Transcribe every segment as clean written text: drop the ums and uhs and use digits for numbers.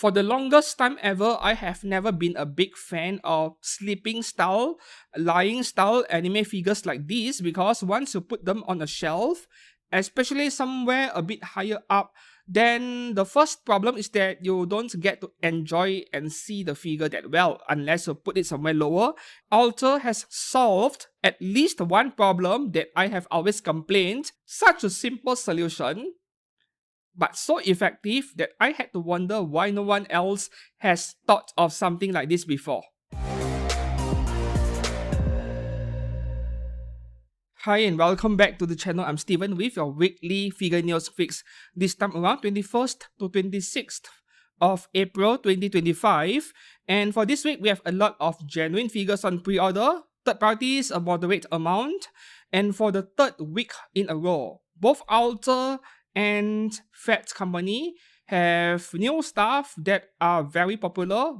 For the longest time ever, I have never been a big fan of sleeping style, lying style anime figures like these, because once you put them on a shelf, especially somewhere a bit higher up, then the first problem is that you don't get to enjoy and see the figure that well unless you put it somewhere lower. Alter has solved at least one problem that I have always complained. Such a simple solution, but so effective that I had to wonder why no one else has thought of something like this before. Hi and welcome back to the channel. I'm Steven with your weekly figure news fix. This time around 21st to 26th of April 2025. And for this week, we have a lot of genuine figures on pre-order, third parties a moderate amount, and for the third week in a row, both Alter and Phat Company have new stuff that are very popular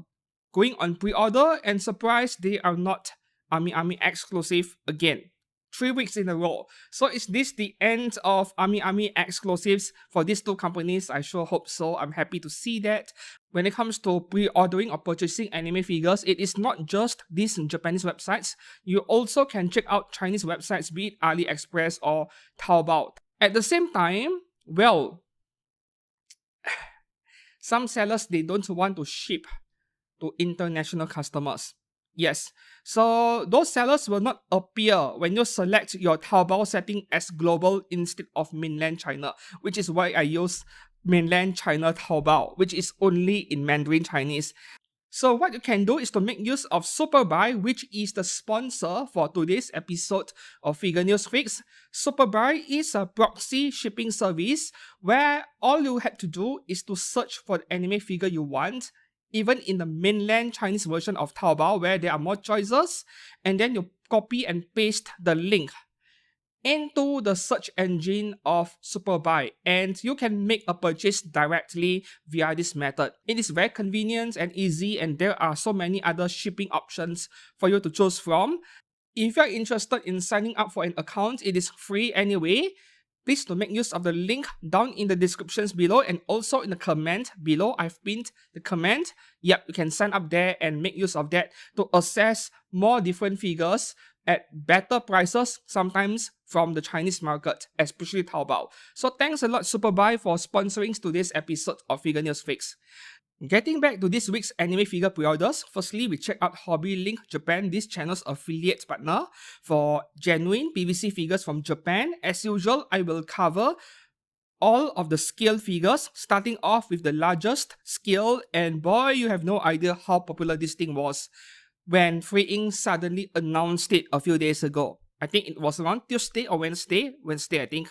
going on pre-order, and surprise, they are not Amiami Exclusive again. 3 weeks in a row. So is this the end of Amiami exclusives for these two companies? I sure hope so. I'm happy to see that. When it comes to pre-ordering or purchasing anime figures, it is not just these Japanese websites. You also can check out Chinese websites, be it AliExpress or Taobao. At the same time, well, some sellers, they don't want to ship to international customers. Yes, so those sellers will not appear when you select your Taobao setting as global instead of mainland China, which is why I use mainland China Taobao, which is only in Mandarin Chinese. So what you can do is to make use of Superbuy, which is the sponsor for today's episode of Figure News Fix. Superbuy is a proxy shipping service where all you had to do is to search for the anime figure you want, even in the mainland Chinese version of Taobao where there are more choices, and then you copy and paste the link into the search engine of Superbuy, and you can make a purchase directly via this method. It is very convenient and easy, and there are so many other shipping options for you to choose from. If you're interested in signing up for an account, it is free anyway. Please to make use of the link down in the descriptions below, and also in the comment below. I've pinned the comment. Yep, you can sign up there and make use of that to access more different figures at better prices, sometimes from the Chinese market, especially Taobao. So thanks a lot Superbuy for sponsoring today's episode of Figure News Fix. Getting back to this week's anime figure pre-orders, firstly we check out Hobby Link Japan, this channel's affiliate partner for genuine PVC figures from Japan. As usual, I will cover all of the scale figures, starting off with the largest scale, and boy, you have no idea how popular this thing was when Free suddenly announced it a few days ago. I think it was around Tuesday or Wednesday I think.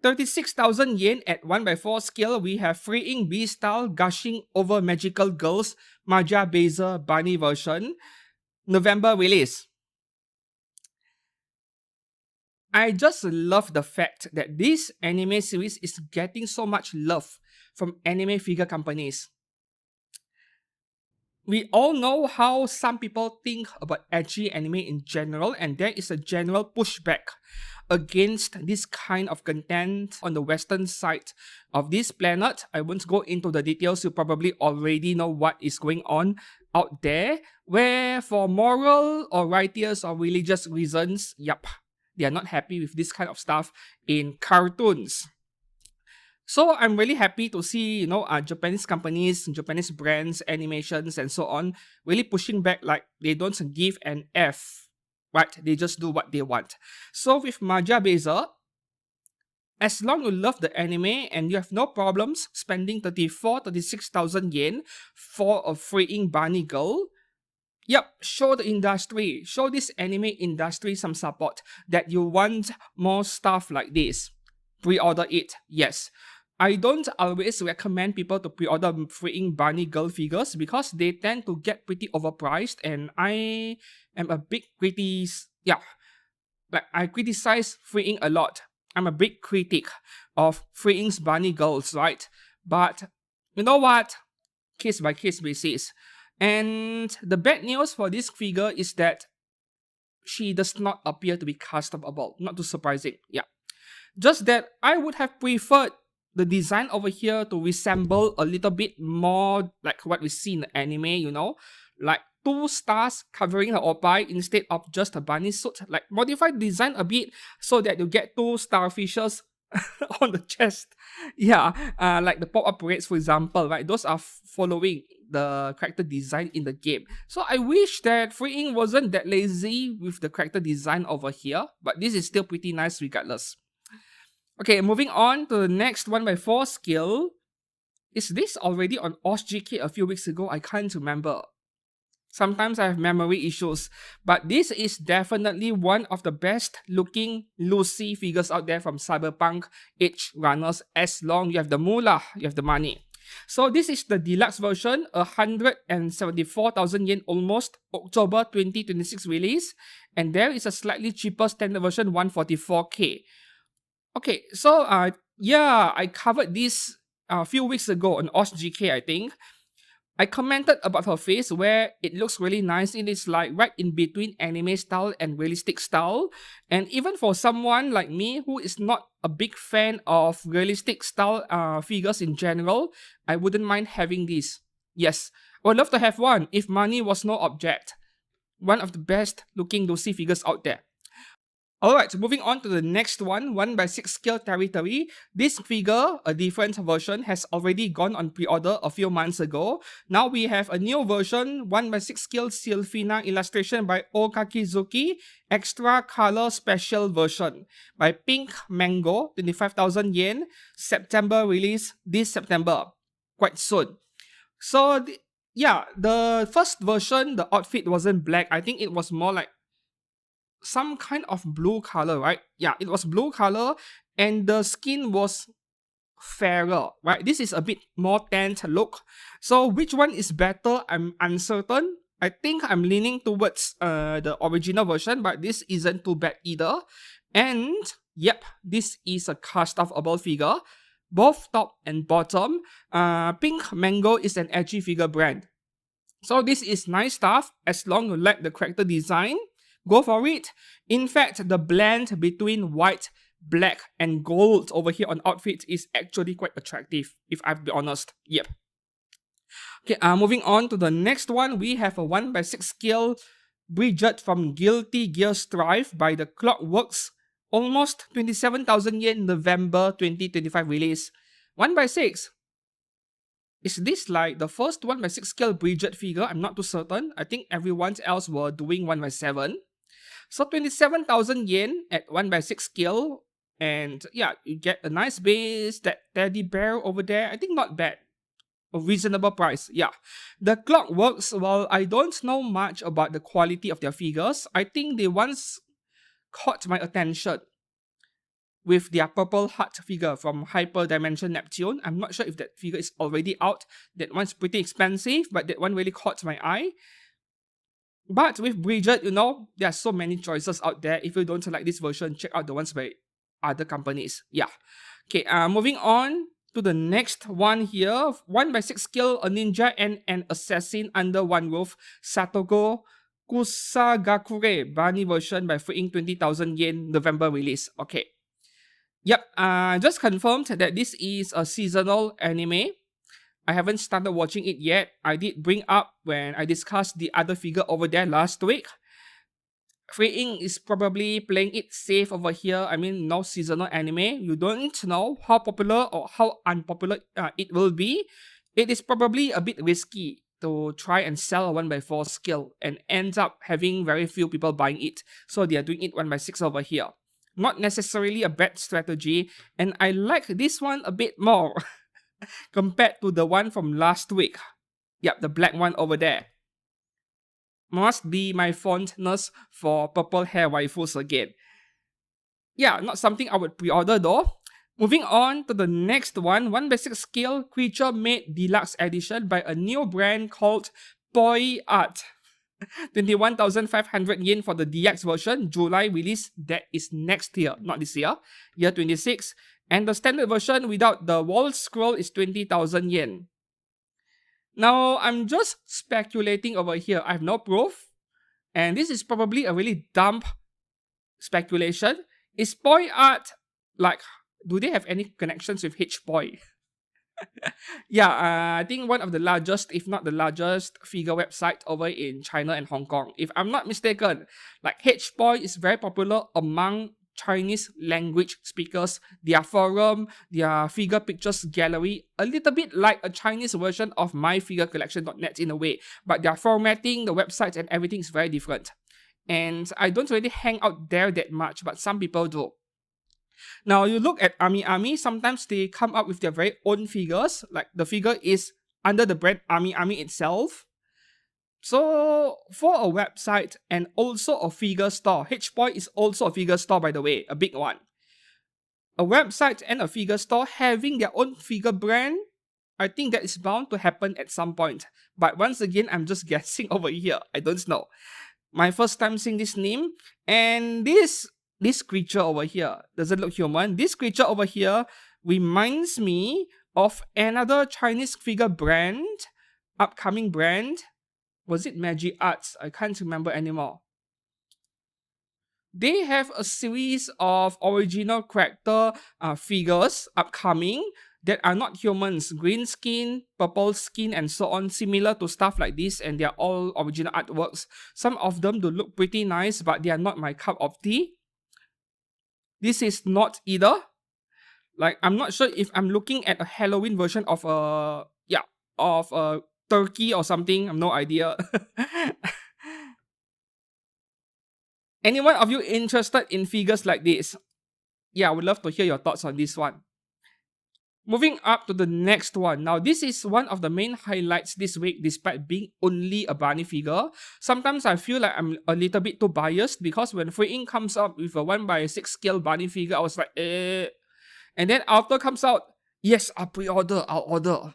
36,000 yen at 1/4 scale, we have Free B-Style Gushing Over Magical Girls Maja Basil Bunny version, November release. I just love the fact that this anime series is getting so much love from anime figure companies. We all know how some people think about edgy anime in general, and there is a general pushback against this kind of content on the western side of this planet. I won't go into the details, you probably already know what is going on out there, where for moral or righteous or religious reasons, yup, they are not happy with this kind of stuff in cartoons. So I'm really happy to see, Japanese companies, Japanese brands, animations, and so on, really pushing back like they don't give an F, right? They just do what they want. So with Maja Basil, as long you love the anime and you have no problems spending 36,000 yen for a freeing bunny girl, yep, show the industry, show this anime industry some support that you want more stuff like this. Pre-order it, yes. I don't always recommend people to pre-order freeing bunny girl figures because they tend to get pretty overpriced, and I am a big I criticize freeing a lot. I'm a big critic of freeing's bunny girls, right? But you know what? Case by case basis. And the bad news for this figure is that she does not appear to be customable. Not too surprising, yeah. Just that I would have preferred the design over here to resemble a little bit more like what we see in the anime, you know, like 2 stars covering her opai instead of just a bunny suit. Like modify the design a bit so that you get 2 starfishes on the chest. Yeah, like the pop-up parades, for example, right? Those are following the character design in the game. So I wish that Freeing wasn't that lazy with the character design over here, but this is still pretty nice regardless. Okay, moving on to the next 1x4 skill. Is this already on OSGK a few weeks ago? I can't remember. Sometimes I have memory issues, but this is definitely one of the best looking Lucy figures out there from Cyberpunk Edge Runners, as long you have the moolah, you have the money. So this is the deluxe version, 174,000 yen almost, October 2026 release, and there is a slightly cheaper standard version, 144k. Okay, so yeah, I covered this a few weeks ago on OSGK, I think. I commented about her face where it looks really nice. It is like right in between anime style and realistic style. And even for someone like me who is not a big fan of realistic style figures in general, I wouldn't mind having this. Yes, I would love to have one if money was no object. One of the best looking Lucy figures out there. Alright, moving on to the next one, 1x6 scale territory. This figure, a different version, has already gone on pre-order a few months ago. Now we have a new version, 1x6 scale Sylphina illustration by Okakizuki, extra color special version by Pink Mango, 25,000 yen, September release this September, quite soon. So, yeah, the first version, the outfit wasn't black. I think it was more like some kind of blue color, right? Yeah, it was blue color and the skin was fairer, right? This is a bit more tanned look. So which one is better? I'm uncertain. I think I'm leaning towards the original version, but this isn't too bad either. And yep, this is a cast-offable figure. Both top and bottom. Pink Mango is an edgy figure brand. So this is nice stuff as long as you like the character design. Go for it. In fact, the blend between white, black, and gold over here on outfits is actually quite attractive, if I have to be honest. Yep. Okay, moving on to the next one, we have a 1x6 scale Bridget from Guilty Gear Strive by the Clockworks. Almost 27,000 yen November 2025 release. 1x6. Is this like the first 1x6 scale Bridget figure? I'm not too certain. I think everyone else were doing 1x7. So 27,000 yen at 1x6 scale. And yeah, you get a nice base, that teddy bear over there. I think not bad. A reasonable price, yeah. The Clockworks, well, I don't know much about the quality of their figures. I think they once caught my attention with their purple heart figure from Hyper Dimension Neptune. I'm not sure if that figure is already out. That one's pretty expensive, but that one really caught my eye. But with Bridget, you know, there are so many choices out there. If you don't like this version, check out the ones by other companies. Yeah. Okay, moving on to the next one here. 1x6 scale, a ninja and an assassin under one roof. Sato Kusa Gakure, Bunny version by freeing 20,000 yen, November release. Okay. Yep, just confirmed that this is a seasonal anime. I haven't started watching it yet. I did bring up when I discussed the other figure over there last week. Freeing is probably playing it safe over here. I mean, no seasonal anime. You don't know how popular or how unpopular it will be. It is probably a bit risky to try and sell a 1x4 skill and ends up having very few people buying it. So they are doing it 1x6 over here. Not necessarily a bad strategy, and I like this one a bit more compared to the one from last week. Yep, the black one over there. Must be my fondness for purple hair waifus again. Yeah, not something I would pre-order though. Moving on to the next one, 1x6 scale creature made deluxe edition by a new brand called PopUp. 21,500 yen for the DX version, July release. That is next year, not this year, year 26. And the standard version without the wall scroll is 20,000 yen. Now, I'm just speculating over here. I have no proof. And this is probably a really dumb speculation. Is PopUp like Do they have any connections with H-Boy? Yeah, I think one of the largest, if not the largest, figure website over in China and Hong Kong. If I'm not mistaken, like H-Boy is very popular among Chinese language speakers. Their forum, their figure pictures gallery, a little bit like a Chinese version of myfigurecollection.net in a way, but their formatting, the websites and everything is very different. And I don't really hang out there that much, but some people do. Now, you look at Amiami, sometimes they come up with their very own figures. Like the figure is under the brand Amiami itself. So, for a website and also a figure store, H-Boy is also a figure store, by the way, a big one. A website and a figure store having their own figure brand, I think that is bound to happen at some point. But once again, I'm just guessing over here. I don't know. My first time seeing this name, and this creature over here doesn't look human. This creature over here reminds me of another Chinese figure brand, upcoming brand. Was it Magic Arts? I can't remember anymore. They have a series of original character figures upcoming that are not humans. Green skin, purple skin, and so on, similar to stuff like this, and they are all original artworks. Some of them do look pretty nice, but they are not my cup of tea. This is not either. Like, I'm not sure if I'm looking at a Halloween version of a turkey or something. I have no idea. Any one of you interested in figures like this? Yeah, I would love to hear your thoughts on this one. Moving up to the next one. Now, this is one of the main highlights this week despite being only a bunny figure. Sometimes I feel like I'm a little bit too biased because when Free Ink comes up with a 1/6 scale bunny figure, I was like, eh. And then after comes out, yes, I'll pre-order, I'll order.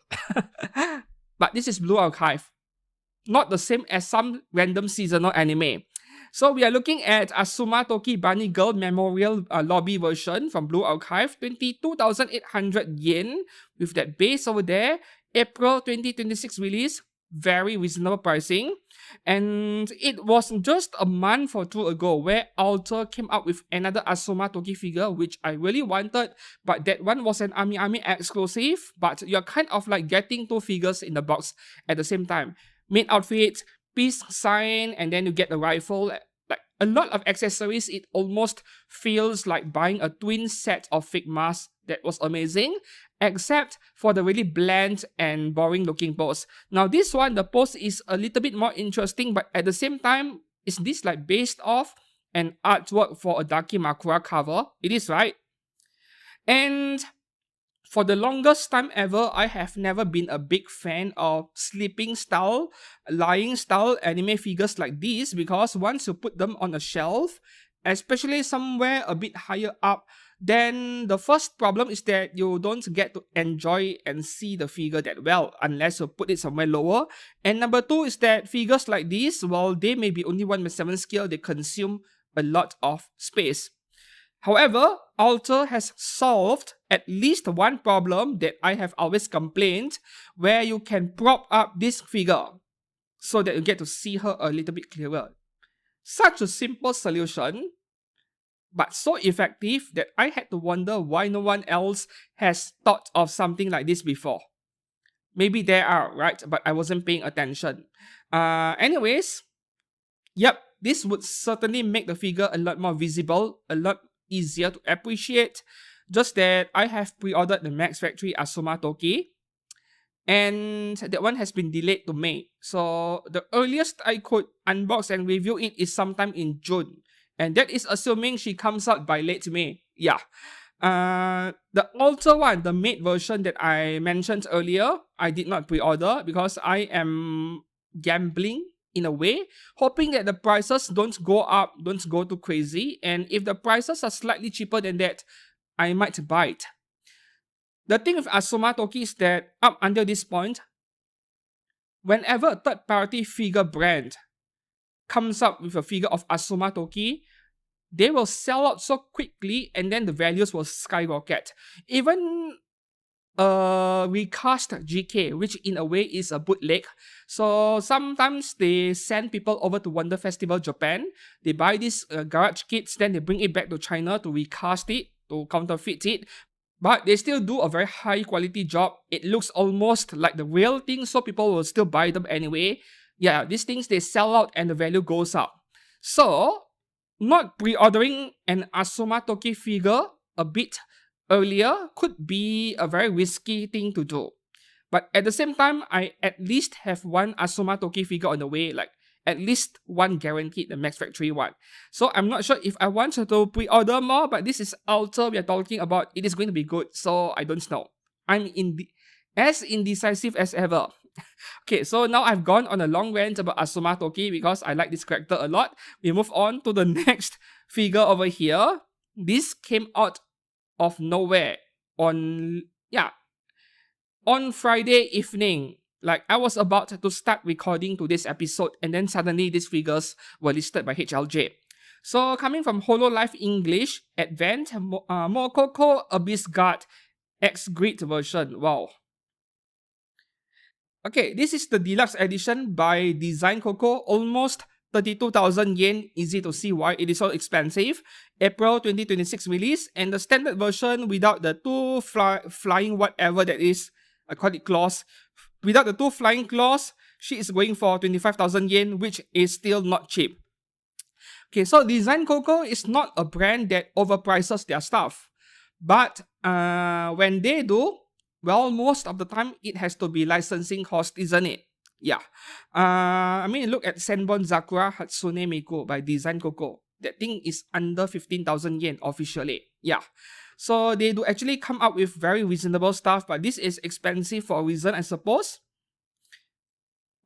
But this is Blue Archive. Not the same as some random seasonal anime. So we are looking at Asuma Toki Bunny Girl Memorial Lobby version from Blue Archive, 22,800 yen with that base over there. April 2026 release, very reasonable pricing. And it was just a month or two ago where Alter came out with another Asuma Toki figure, which I really wanted, but that one was an Amiami exclusive, but you're kind of like getting two figures in the box at the same time. Main outfit, peace sign, and then you get the rifle. Like a lot of accessories. It almost feels like buying a twin set of Figmas. That was amazing, except for the really bland and boring looking pose. Now this one, the pose is a little bit more interesting, but at the same time, is this like based off an artwork for a Dakimakura cover? It is, right? And for the longest time ever, I have never been a big fan of sleeping style, lying style anime figures like these, because once you put them on a shelf, especially somewhere a bit higher up, then the first problem is that you don't get to enjoy and see the figure that well unless you put it somewhere lower. And number two is that figures like these, while they may be only 1/7 scale, they consume a lot of space. However, Alter has solved at least one problem that I have always complained, where you can prop up this figure so that you get to see her a little bit clearer. Such a simple solution, but so effective that I had to wonder why no one else has thought of something like this before. Maybe there are, right? But I wasn't paying attention. Anyways, yep, this would certainly make the figure a lot more visible, a lot easier to appreciate. Just that I have pre-ordered the Max Factory Asuma Toki, and that one has been delayed to May. So the earliest I could unbox and review it is sometime in June, and that is assuming she comes out by late May. Yeah. The Alter one, the maid version that I mentioned earlier, I did not pre-order because I am gambling in a way, hoping that the prices don't go up, don't go too crazy, and if the prices are slightly cheaper than that, I might buy it. The thing with Asuma Toki is that up until this point, whenever a third-party figure brand comes up with a figure of Asuma Toki, they will sell out so quickly and then the values will skyrocket. Even recast GK, which in a way is a bootleg. So sometimes they send people over to Wonder Festival Japan. They buy these garage kits, then they bring it back to China to recast it, to counterfeit it. But they still do a very high quality job. It looks almost like the real thing, so people will still buy them anyway. Yeah, these things they sell out and the value goes up. So, not pre-ordering an Asuma Toki figure a bit earlier could be a very risky thing to do. But at the same time, I at least have one Asuma Toki figure on the way, like at least one guaranteed, the Max Factory one. So I'm not sure if I want to pre-order more, but this is Ultra we are talking about. It is going to be good, so I don't know. I'm as indecisive as ever. Okay, so now I've gone on a long rant about Asuma Toki because I like this character a lot. We move on to the next figure over here. This came out of nowhere on Friday evening. Like, I was about to start recording today's episode, and then suddenly these figures were listed by HLJ. So, coming from Hololive English, Advent, Coco Abyss Guard X Grid version. Wow. Okay, this is the deluxe edition by Design Coco. Almost 32,000 yen. Easy to see why it is so expensive. April 2026 release. And the standard version without the two flying whatever that is. I call it claws. Without the two flying claws, she is going for 25,000 yen, which is still not cheap. Okay, so Design Coco is not a brand that overprices their stuff. But when they do, well, most of the time it has to be licensing cost, isn't it? Yeah. I mean, look at Senbon Zakura Hatsune Miku by Design Coco. That thing is under 15,000 yen officially. Yeah. So they do actually come up with very reasonable stuff, but this is expensive for a reason, I suppose.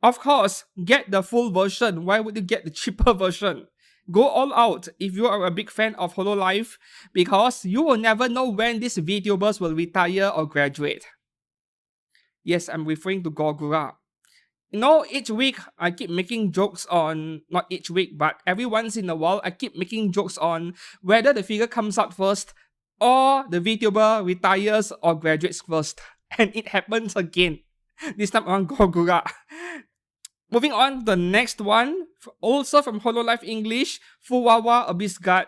Of course, get the full version. Why would you get the cheaper version? Go all out if you are a big fan of Hololive, because you will never know when these VTubers will retire or graduate. Yes, I'm referring to Gogura. You know, each week I keep making jokes on, not each week, but every once in a while I keep making jokes on whether the figure comes out first or the VTuber retires or graduates first. And it happens again. This time around Gogura. Moving on to the next one, also from Hololive English, Fuwawa Abyss Guard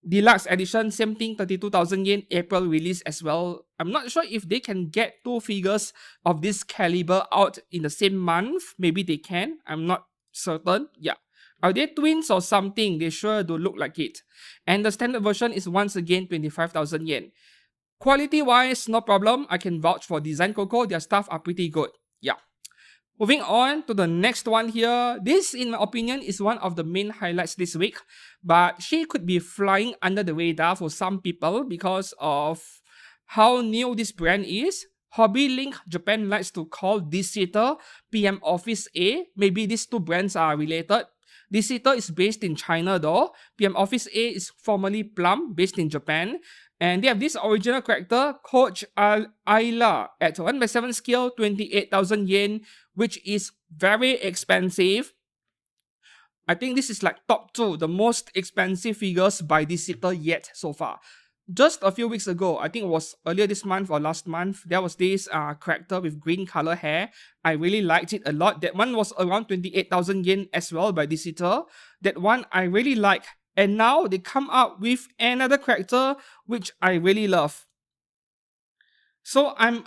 Deluxe Edition, same thing, 32,000 yen, April release as well. I'm not sure if they can get two figures of this caliber out in the same month. Maybe they can, I'm not certain. Yeah. Are they twins or something? They sure do look like it. And the standard version is once again 25,000 yen. Quality-wise, no problem. I can vouch for Design Coco. Their stuff are pretty good. Yeah. Moving on to the next one here. This, in my opinion, is one of the main highlights this week. But she could be flying under the radar for some people because of how new this brand is. Hobby Link Japan likes to call Disitter PM Office A. Maybe these two brands are related. Disitter is based in China though. PM Office A is formerly Plum, based in Japan. And they have this original character, Coach Aelia, at 1/7 scale, 28,000 yen, which is very expensive. I think this is like top 2, the most expensive figures by Disitter yet so far. Just a few weeks ago, I think it was earlier this month or last month, there was this character with green color hair. I really liked it a lot. That one was around 28,000 yen as well by Disitter. That one I really like. And now they come up with another character which I really love. So I'm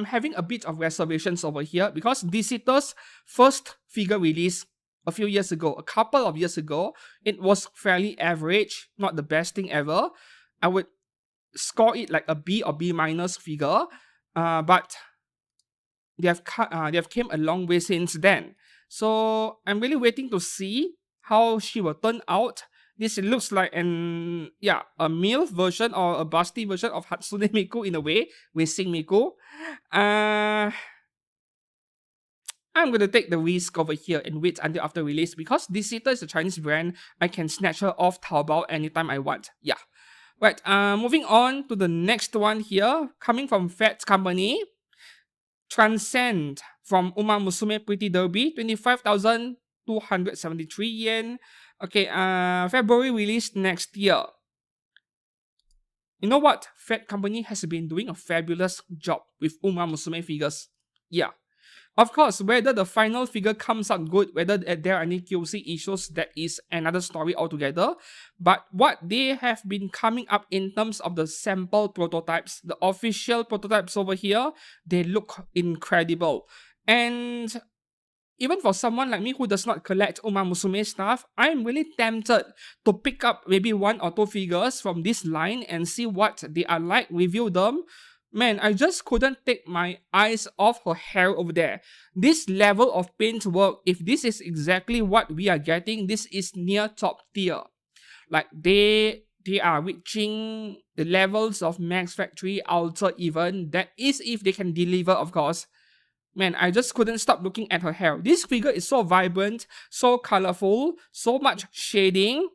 having a bit of reservations over here because Disitter's first figure release a few years ago, a couple of years ago, it was fairly average, not the best thing ever. I would score it like a B or B minus figure, but they have came a long way since then. So I'm really waiting to see how she will turn out. This looks like a MILF version or a busty version of Hatsune Miku in a way, Racing Miku. I'm going to take the risk over here and wait until after release because Disitter is a Chinese brand. I can snatch her off Taobao anytime I want. Yeah. Right, moving on to the next one here, coming from Phat Company. Transcend from Uma Musume Pretty Derby, 25,273 yen. Okay, February release next year. You know what? Phat Company has been doing a fabulous job with Uma Musume figures. Yeah. Of course, whether the final figure comes out good, whether there are any QC issues, that is another story altogether. But what they have been coming up in terms of the sample prototypes, the official prototypes over here, they look incredible. And even for someone like me who does not collect Uma Musume stuff, I'm really tempted to pick up maybe 1 or 2 figures from this line and see what they are like, review them. Man, I just couldn't take my eyes off her hair over there. This level of paint work, if this is exactly what we are getting, this is near top tier. Like they are reaching the levels of Max Factory, Ultra even. That is if they can deliver, of course. Man, I just couldn't stop looking at her hair. This figure is so vibrant, so colorful, so much shading.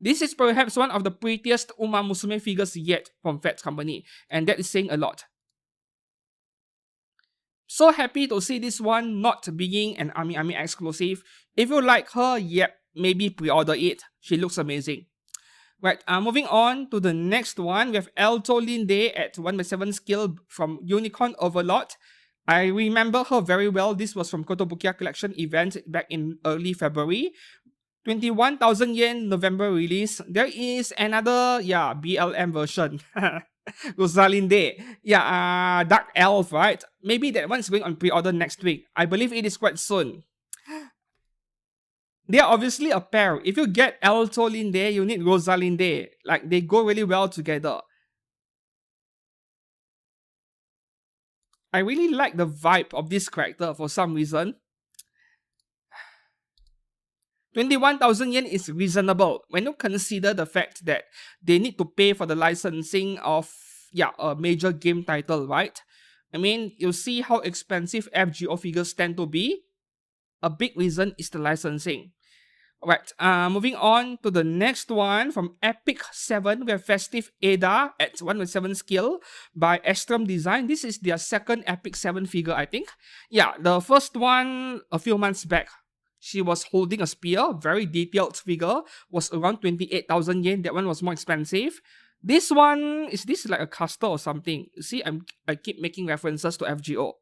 This is perhaps one of the prettiest Uma Musume figures yet from Phat Company, and that is saying a lot. So happy to see this one not being an Amiami exclusive. If you like her, yep, maybe pre-order it. She looks amazing. Right, moving on to the next one, we have Elto Lind at 1/7 scale from Unicorn Overlord. I remember her very well. This was from Kotobukiya Collection event back in early February. 21,000 yen November release. There is another, BLM version. Rosalinde. Dark Elf, right? Maybe that one's going on pre-order next week. I believe it is quite soon. They are obviously a pair. If you get Elto Lind, you need Rosalinde. Like, they go really well together. I really like the vibe of this character for some reason. 21,000 yen is reasonable when you consider the fact that they need to pay for the licensing of a major game title, right? I mean, you see how expensive FGO figures tend to be. A big reason is the licensing. Alright, moving on to the next one from Epic 7, we have Festive Adah at 1/7 scale by Estrom Design. This is their second Epic 7 figure, I think. Yeah, the first one a few months back. She was holding a spear, very detailed figure, was around 28,000 yen. That one was more expensive. This one, is this like a caster or something? See, I keep making references to FGO.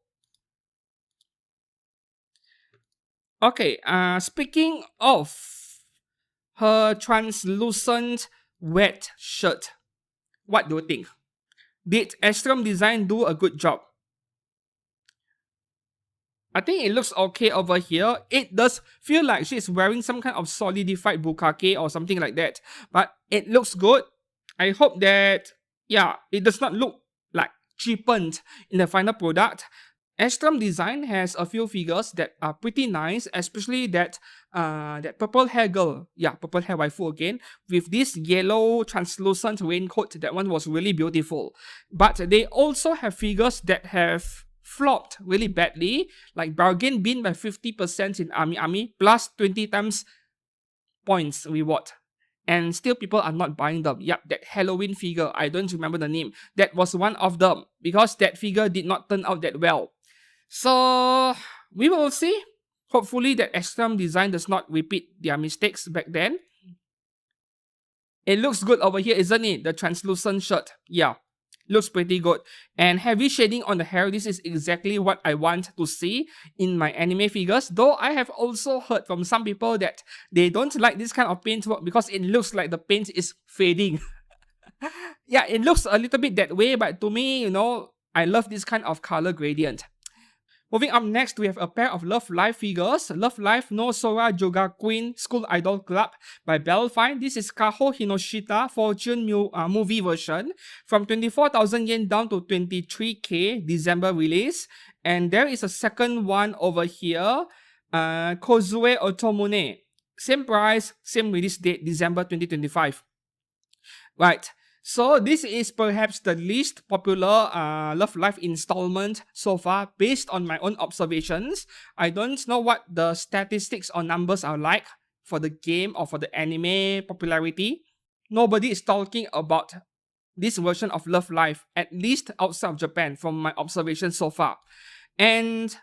Okay, speaking of her translucent wet shirt, what do you think? Did Estrom Design do a good job? I think it looks okay over here. It does feel like she's wearing some kind of solidified bukake or something like that. But it looks good. I hope that, it does not look like cheapened in the final product. Estrom Design has a few figures that are pretty nice, especially that purple hair girl. Yeah, purple hair waifu again. With this yellow translucent raincoat, that one was really beautiful. But they also have figures that have flopped really badly, like bargain bin by 50% in Amiami, plus 20 times points reward. And still people are not buying them. Yep, that Halloween figure, I don't remember the name. That was one of them, because that figure did not turn out that well. So, we will see. Hopefully that Estrom Design does not repeat their mistakes back then. It looks good over here, isn't it? The translucent shirt. Yeah, looks pretty good. And heavy shading on the hair, this is exactly what I want to see in my anime figures. Though I have also heard from some people that they don't like this kind of paint work because it looks like the paint is fading. Yeah, it looks a little bit that way, but to me, I love this kind of color gradient. Moving up next, we have a pair of Love Live figures. Love Live no Sora Joga Queen School Idol Club by Belfine. This is Kaho Hinoshita Fortune movie version from 24,000 yen down to 23k December release. And there is a second one over here, Kozue Otomune. Same price, same release date, December 2025. Right. So this is perhaps the least popular Love Live installment so far based on my own observations. I don't know what the statistics or numbers are like for the game or for the anime popularity. Nobody is talking about this version of Love Live, at least outside of Japan from my observations so far. And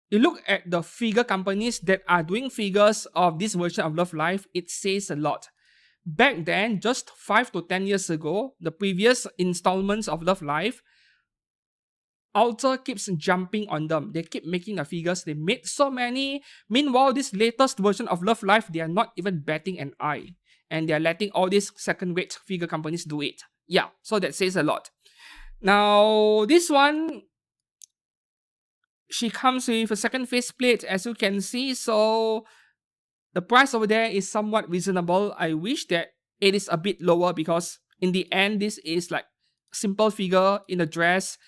you look at the figure companies that are doing figures of this version of Love Live, it says a lot. Back then, just 5 to 10 years ago, the previous installments of Love Live, Alter keeps jumping on them. They keep making the figures. They made so many. Meanwhile, this latest version of Love Life, they are not even batting an eye. And they are letting all these second-rate figure companies do it. Yeah, so that says a lot. Now, this one, she comes with a second faceplate, as you can see. So, the price over there is somewhat reasonable. I wish that it is a bit lower because in the end, this is like simple figure in a dress.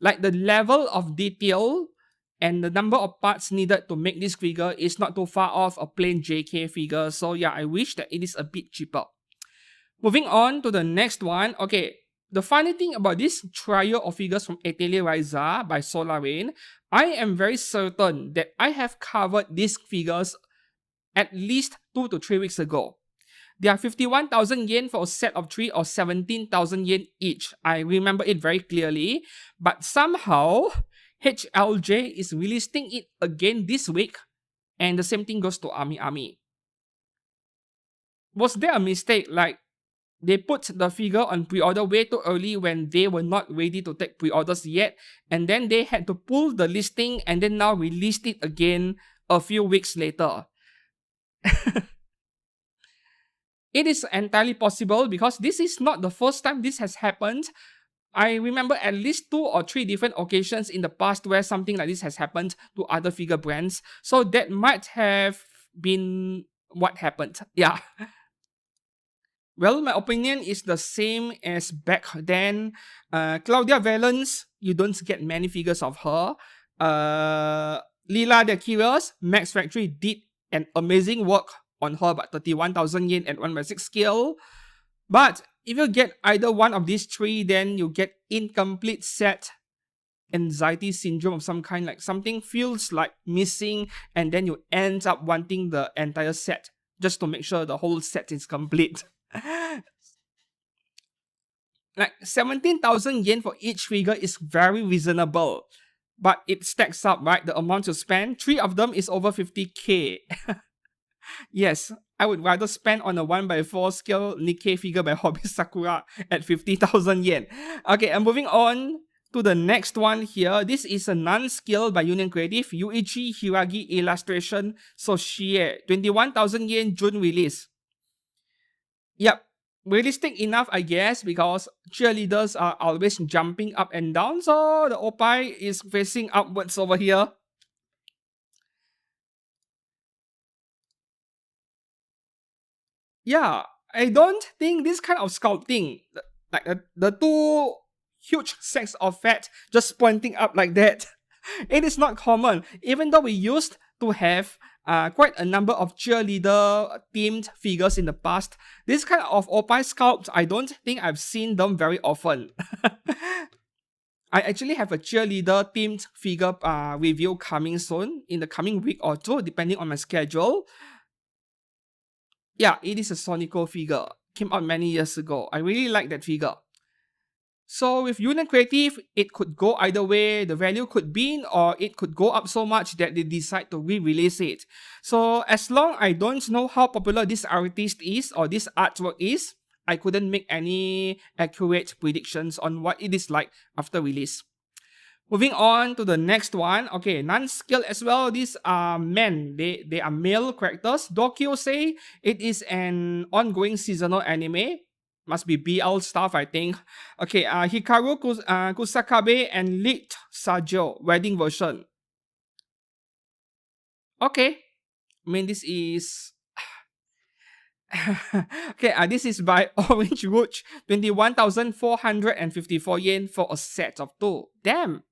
Like the level of detail and the number of parts needed to make this figure is not too far off a plain JK figure. So yeah, I wish that it is a bit cheaper. Moving on to the next one. Okay, the funny thing about this trio of figures from Aelia Risa by Solar Rain, I am very certain that I have covered these figures at least 2 to 3 weeks ago. They are 51,000 yen for a set of 3 or 17,000 yen each. I remember it very clearly. But somehow, HLJ is releasing it again this week. And the same thing goes to Amiami. Was there a mistake? Like, they put the figure on pre-order way too early when they were not ready to take pre-orders yet. And then they had to pull the listing and then now released it again a few weeks later. It is entirely possible because this is not the first time this has happened. I remember at least 2 or 3 different occasions in the past where something like this has happened to other figure brands. So that might have been what happened. Yeah. Well, my opinion is the same as back then. Claudia Valence, you don't get many figures of her. Lila the Curious, Max Factory did an amazing work on her, but 31,000 yen at 1/6 scale. But if you get either one of these 3, then you get incomplete set anxiety syndrome of some kind, like something feels like missing, and then you end up wanting the entire set just to make sure the whole set is complete. Like 17,000 yen for each figure is very reasonable, but it stacks up, right? The amount you spend, 3 of them is over 50k. Yes, I would rather spend on a 1/4 scale Nikkei figure by Hobby Sakura at 50,000 yen. Okay, I'm moving on to the next one here. This is a non-scale by Union Creative, Yuichi Hiagi illustration Soshie, 21,000 yen June release. Yep, realistic enough, I guess, because cheerleaders are always jumping up and down, so the opai is facing upwards over here. Yeah, I don't think this kind of sculpting, like the 2 huge sacks of fat just pointing up like that, it is not common. Even though we used to have quite a number of cheerleader themed figures in the past, this kind of opai sculpts, I don't think I've seen them very often. I actually have a cheerleader themed figure review coming soon, in the coming week or 2, depending on my schedule. Yeah, it is a Sonico figure. Came out many years ago. I really like that figure. So with Union Creative, it could go either way. The value could be, or it could go up so much that they decide to re-release it. So as long I don't know how popular this artist is or this artwork is, I couldn't make any accurate predictions on what it is like after release. Moving on to the next one. Okay, non-scale as well. These are men. They are male characters. Dokyo say it is an ongoing seasonal anime. Must be BL stuff, I think. Okay, Hikaru Kusakabe and Lit Sajo, wedding version. Okay. I mean, this is... okay, this is by Orange Rouge. 21,454 yen for a set of 2. Damn!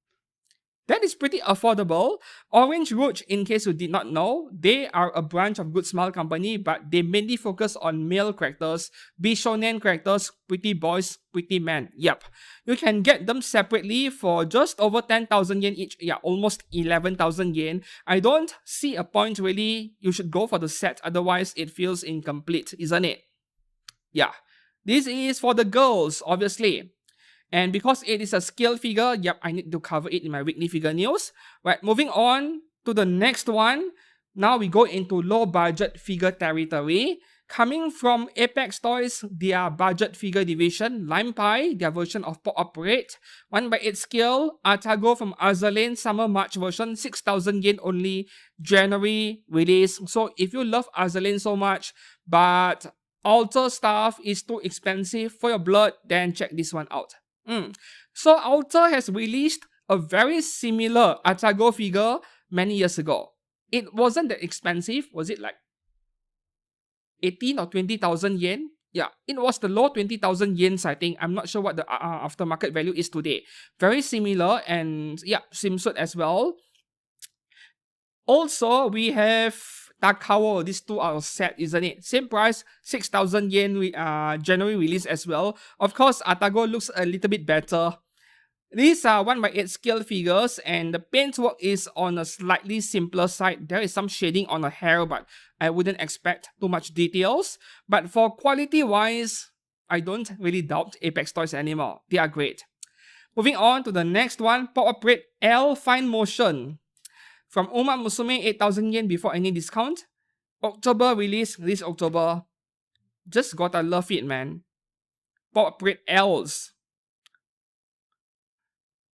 That is pretty affordable. Orange Rouge, in case you did not know, they are a branch of Good Smile Company, but they mainly focus on male characters, bishonen characters, pretty boys, pretty men. Yep. You can get them separately for just over 10,000 yen each. Yeah, almost 11,000 yen. I don't see a point really. You should go for the set, otherwise it feels incomplete, isn't it? Yeah. This is for the girls, obviously. And because it is a scale figure, yep, I need to cover it in my weekly figure news. Right, moving on to the next one. Now we go into low budget figure territory. Coming from Apex Toys, their budget figure division, Lime Pie, their version of PopUp Red, 1/8 scale, Atago from Azalane, Summer March version, 6,000 yen only, January release. So if you love Azalane so much, but Alter stuff is too expensive for your blood, then check this one out. So Alter has released a very similar Atago figure many years ago. It wasn't that expensive, was it like 18 or 20,000 yen? Yeah, it was the low 20,000 yens, I think. I'm not sure what the aftermarket value is today. Very similar, and yeah, swimsuit as well. Also, we have Takawo. These two are set, isn't it? Same price, 6,000 yen, January release as well. Of course, Atago looks a little bit better. These are 1/8 scale figures, and the paintwork is on a slightly simpler side. There is some shading on the hair, but I wouldn't expect too much details. But for quality-wise, I don't really doubt Apex Toys anymore. They are great. Moving on to the next one, PopUp Red L Fine Motion. From Uma Musume, 8,000 yen before any discount. October release, this October. Just gotta love it, man. PopUp Red L's.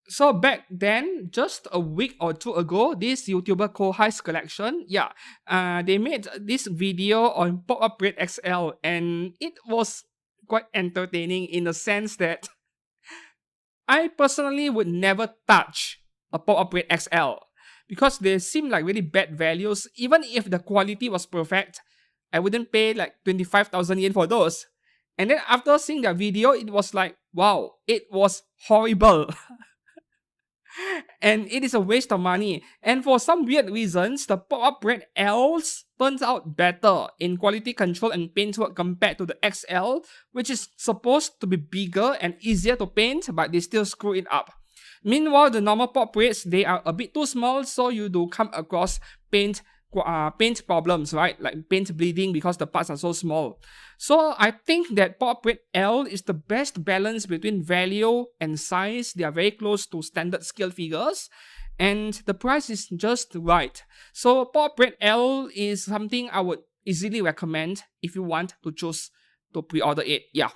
So back then, just a week or two ago, this YouTuber Kohai's collection, they made this video on PopUp Red XL, and it was quite entertaining in the sense that I personally would never touch a PopUp Red XL because they seem like really bad values. Even if the quality was perfect, I wouldn't pay like 25,000 yen for those. And then after seeing that video, it was like, wow, it was horrible. And it is a waste of money. And for some weird reasons, the PopUp Red L's turns out better in quality control and paintwork compared to the XL, which is supposed to be bigger and easier to paint, but they still screw it up. Meanwhile, the normal PopUp Reds, they are a bit too small, so you do come across paint problems, right? Like paint bleeding because the parts are so small. So I think that PopUp Red L is the best balance between value and size. They are very close to standard scale figures, and the price is just right. So PopUp Red L is something I would easily recommend if you want to choose to pre-order it. Yeah.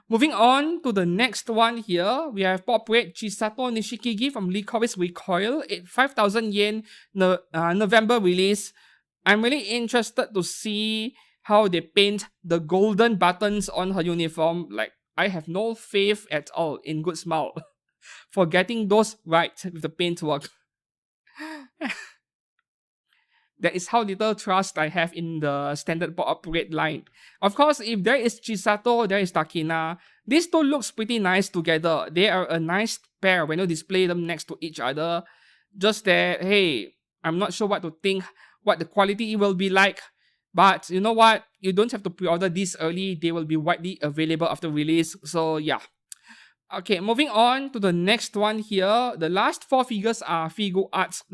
Moving on to the next one here, we have PopUp Red Chisato Nishiki from Licorice Recoil, 5,000 yen, November release. I'm really interested to see how they paint the golden buttons on her uniform. Like, I have no faith at all in Good Smile for getting those right with the paintwork. That is how little trust I have in the standard PopUp Red line. Of course, if there is Chisato, there is Takina. These two looks pretty nice together. They are a nice pair when you display them next to each other. Just that, hey, I'm not sure what to think, what the quality will be like. But you know what? You don't have to pre-order this early. They will be widely available after release. So yeah. Okay, moving on to the next one here. The last four figures are Figo Arts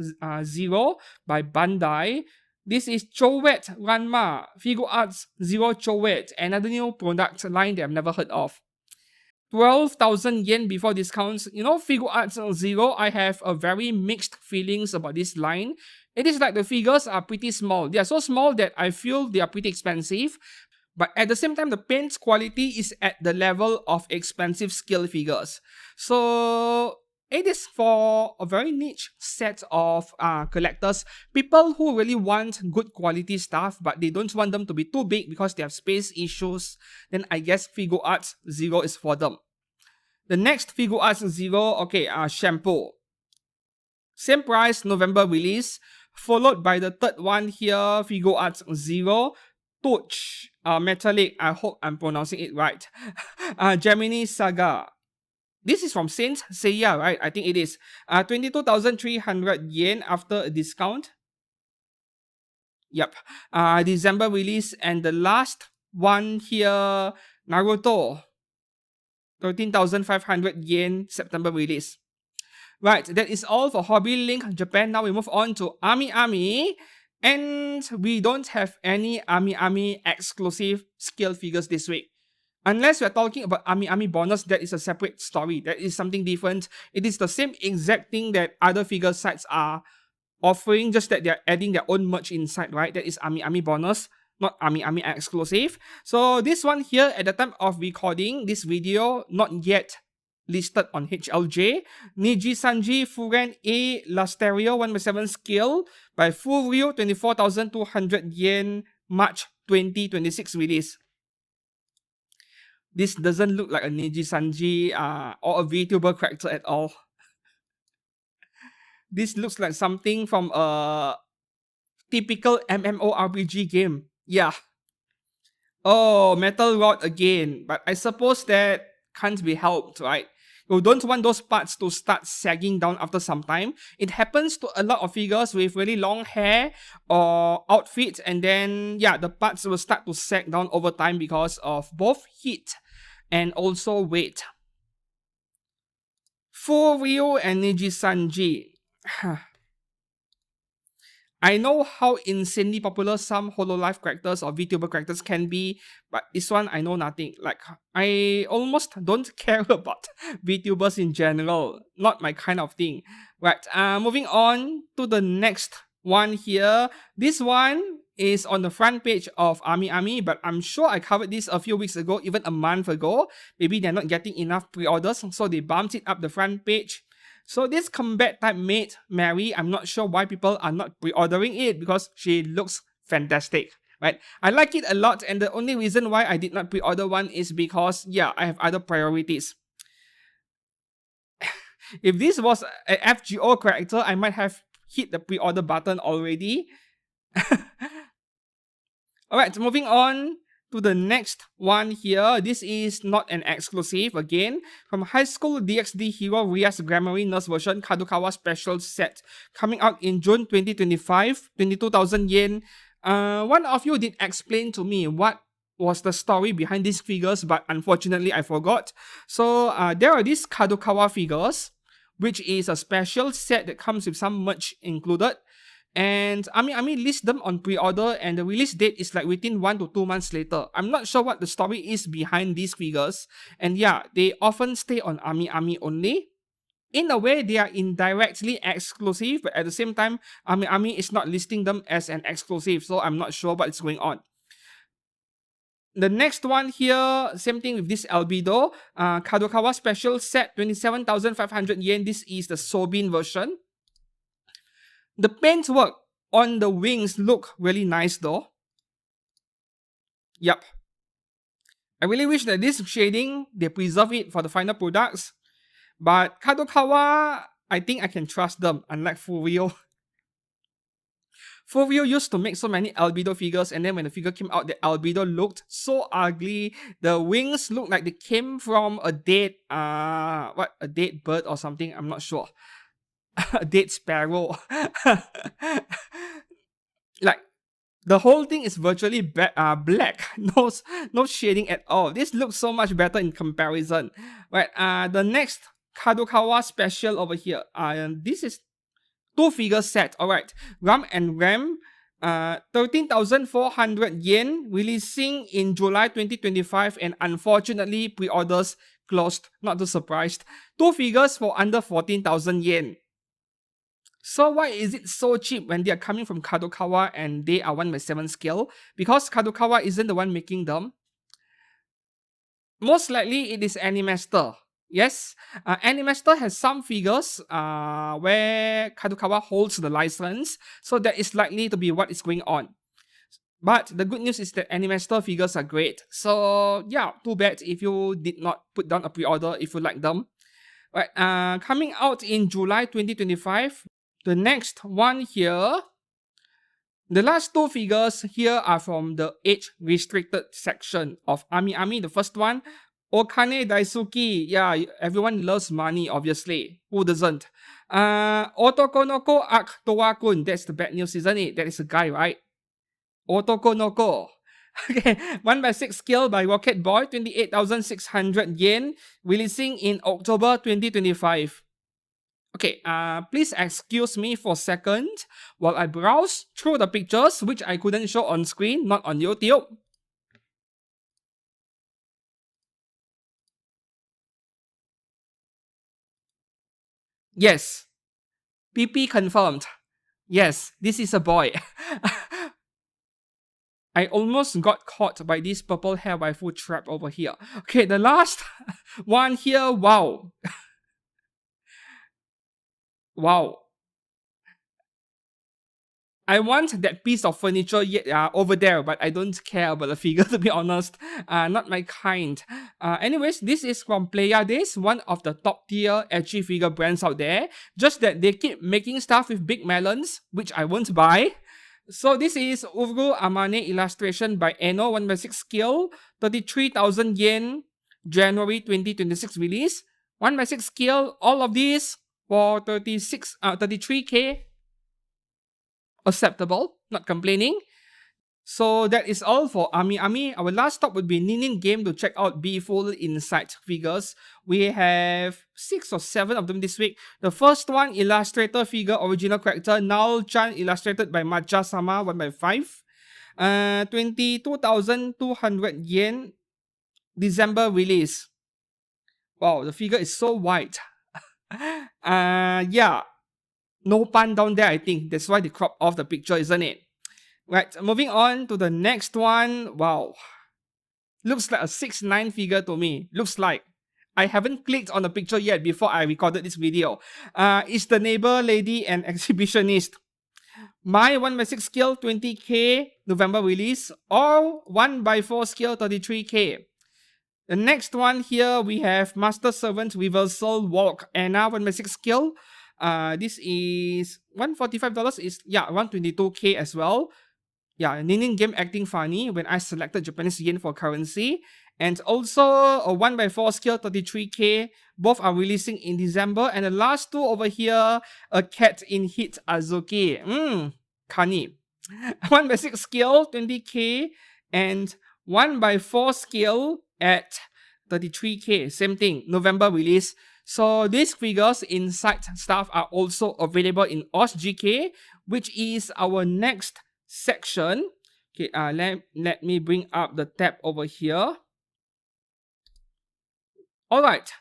Zero by Bandai. This is Chowet Ranma, Figo Arts Zero Chowet, another new product line that I've never heard of. 12,000 yen before discounts. You know, Figo Arts Zero, I have a very mixed feelings about this line. It is like the figures are pretty small. They are so small that I feel they are pretty expensive. But at the same time, the paint quality is at the level of expensive scale figures. So it is for a very niche set of collectors. People who really want good quality stuff, but they don't want them to be too big because they have space issues. Then I guess Figo Arts Zero is for them. The next Figo Arts Zero, shampoo. Same price, November release. Followed by the third one here, Figo Arts Zero. Touch, metallic, I hope I'm pronouncing it right. Gemini Saga. This is from Saint Seiya, right? I think it is. 22,300 yen after a discount. Yep. December release. And the last one here, Naruto. 13,500 yen, September release. Right, that is all for Hobby Link Japan. Now we move on to Amiami. And we don't have any Amiami exclusive scale figures this week. Unless we're talking about Amiami bonus, that is a separate story. That is something different. It is the same exact thing that other figure sites are offering, just that they're adding their own merch inside, right? That is Amiami bonus. not Amiami Exclusive. So this one here, at the time of recording this video, not yet listed on HLJ. Niji Sanji Furen A Lasterio 1/7 scale by Furyu 24,200 yen, March 2026 release. This doesn't look like a Niji Sanji or a VTuber character at all. This looks like something from a typical MMORPG game. Yeah. Oh, Metal Rod again. But I suppose that can't be helped, right? You don't want those parts to start sagging down after some time. It happens to a lot of figures with really long hair or outfits, and then, yeah, the parts will start to sag down over time because of both heat and also weight. Furyu and Niji Sanji. I know how insanely popular some Hololive characters or VTuber characters can be, but this one I know nothing. Like, I almost don't care about VTubers in general. Not my kind of thing. Right, moving on to the next one here. This one is on the front page of Amiami, but I'm sure I covered this a few weeks ago, even a month ago. Maybe they're not getting enough pre-orders, so they bumped it up the front page. So this combat type mate, Mary, I'm not sure why people are not pre-ordering it because she looks fantastic, right? I like it a lot, and the only reason why I did not pre-order one is because, yeah, I have other priorities. If this was an FGO character, I might have hit the pre-order button already. Alright, moving on to the next one here. This is not an exclusive again. From High School DxD Hero Rias Grammary Nurse version Kadukawa special set coming out in June 2025, 22,000 yen. One of you did explain to me what was the story behind these figures, but unfortunately I forgot. So there are these Kadukawa figures, which is a special set that comes with some merch included. And Amiami lists them on pre-order, and the release date is like within 1 to 2 months later. I'm not sure what the story is behind these figures. And yeah, they often stay on Amiami only. In a way, they are indirectly exclusive, but at the same time, Amiami is not listing them as an exclusive, so I'm not sure what's going on. The next one here, same thing with this Albedo. Kadukawa special set, 27,500 yen. This is the Sobin version. The paint work on the wings look really nice though. Yup. I really wish that this shading, they preserve it for the final products. But Kadukawa, I think I can trust them, unlike Furyu. Furyu used to make so many Albedo figures, and then when the figure came out, the Albedo looked so ugly. The wings looked like they came from a dead, a dead bird or something, I'm not sure. A dead sparrow. Like, the whole thing is virtually black. No shading at all. This looks so much better in comparison. Right, the next Kadukawa special over here. This is 2 figure set. Alright, Ram and Ram. 13,400 yen, releasing in July 2025, and unfortunately pre-orders closed. Not too surprised. 2 figures for under 14,000 yen. So why is it so cheap when they are coming from Kadokawa and they are 1/7 scale? Because Kadokawa isn't the one making them. Most likely it is Animaster. Yes, Animaster has some figures where Kadokawa holds the license, so that is likely to be what is going on. But the good news is that Animaster figures are great. So yeah, too bad if you did not put down a pre-order if you like them. Right, coming out in July 2025. The next one here, the last 2 figures here are from the age-restricted section of Amiami. The first one, Okane Daisuki. Yeah, everyone loves money, obviously. Who doesn't? Otoko no ko ak Towa-kun. That's the bad news, isn't it? That is a guy, right? Otoko no ko. Okay, 1/6 scale by Rocket Boy, 28,600 yen, releasing in October 2025. Okay, please excuse me for a second while I browse through the pictures which I couldn't show on screen, not on YouTube. Yes, PP confirmed. Yes, this is a boy. I almost got caught by this purple hair waifu trap over here. Okay, the last one here, wow. Wow. I want that piece of furniture over there, but I don't care about the figure, to be honest. Not my kind. Anyways, this is from Pleiades, one of the top tier edgy figure brands out there. Just that they keep making stuff with big melons, which I won't buy. So this is Uru Amane illustration by Eno 1/6 scale, 33,000 yen, January 2026 release. 1/6 scale, all of these for 33k. Acceptable, not complaining. So that is all for Amiami. Our last stop would be Ningame to check out Full Insight figures. We have 6 or 7 of them this week. The first one, illustrator figure, original character, Nao-chan, illustrated by Maja-sama, 1/5. 22,200 yen, December release. Wow, the figure is so white. Yeah. No pun down there, I think. That's why they crop off the picture, isn't it? Right, moving on to the next one. Wow. Looks like a 6'9" figure to me. Looks like. I haven't clicked on the picture yet before I recorded this video. It's the neighbor lady and exhibitionist. My 1/6 scale 20k November release, or 1/4 scale 33k. The next one here, we have Master Servant Reversal Walk Anna 1/6 scale. This is $145. Is around 22k as well. Yeah, Ningame acting funny when I selected Japanese yen for currency. And also a 1/4 scale 33k. Both are releasing in December. And the last two over here, a cat in Hit Azuki. Kani. 1/6 scale 20k and 1/4 scale at 33k. Same thing, November release. So these figures inside stuff are also available in OSGK, which is our next section. Okay, let me bring up the tab over here. Alright,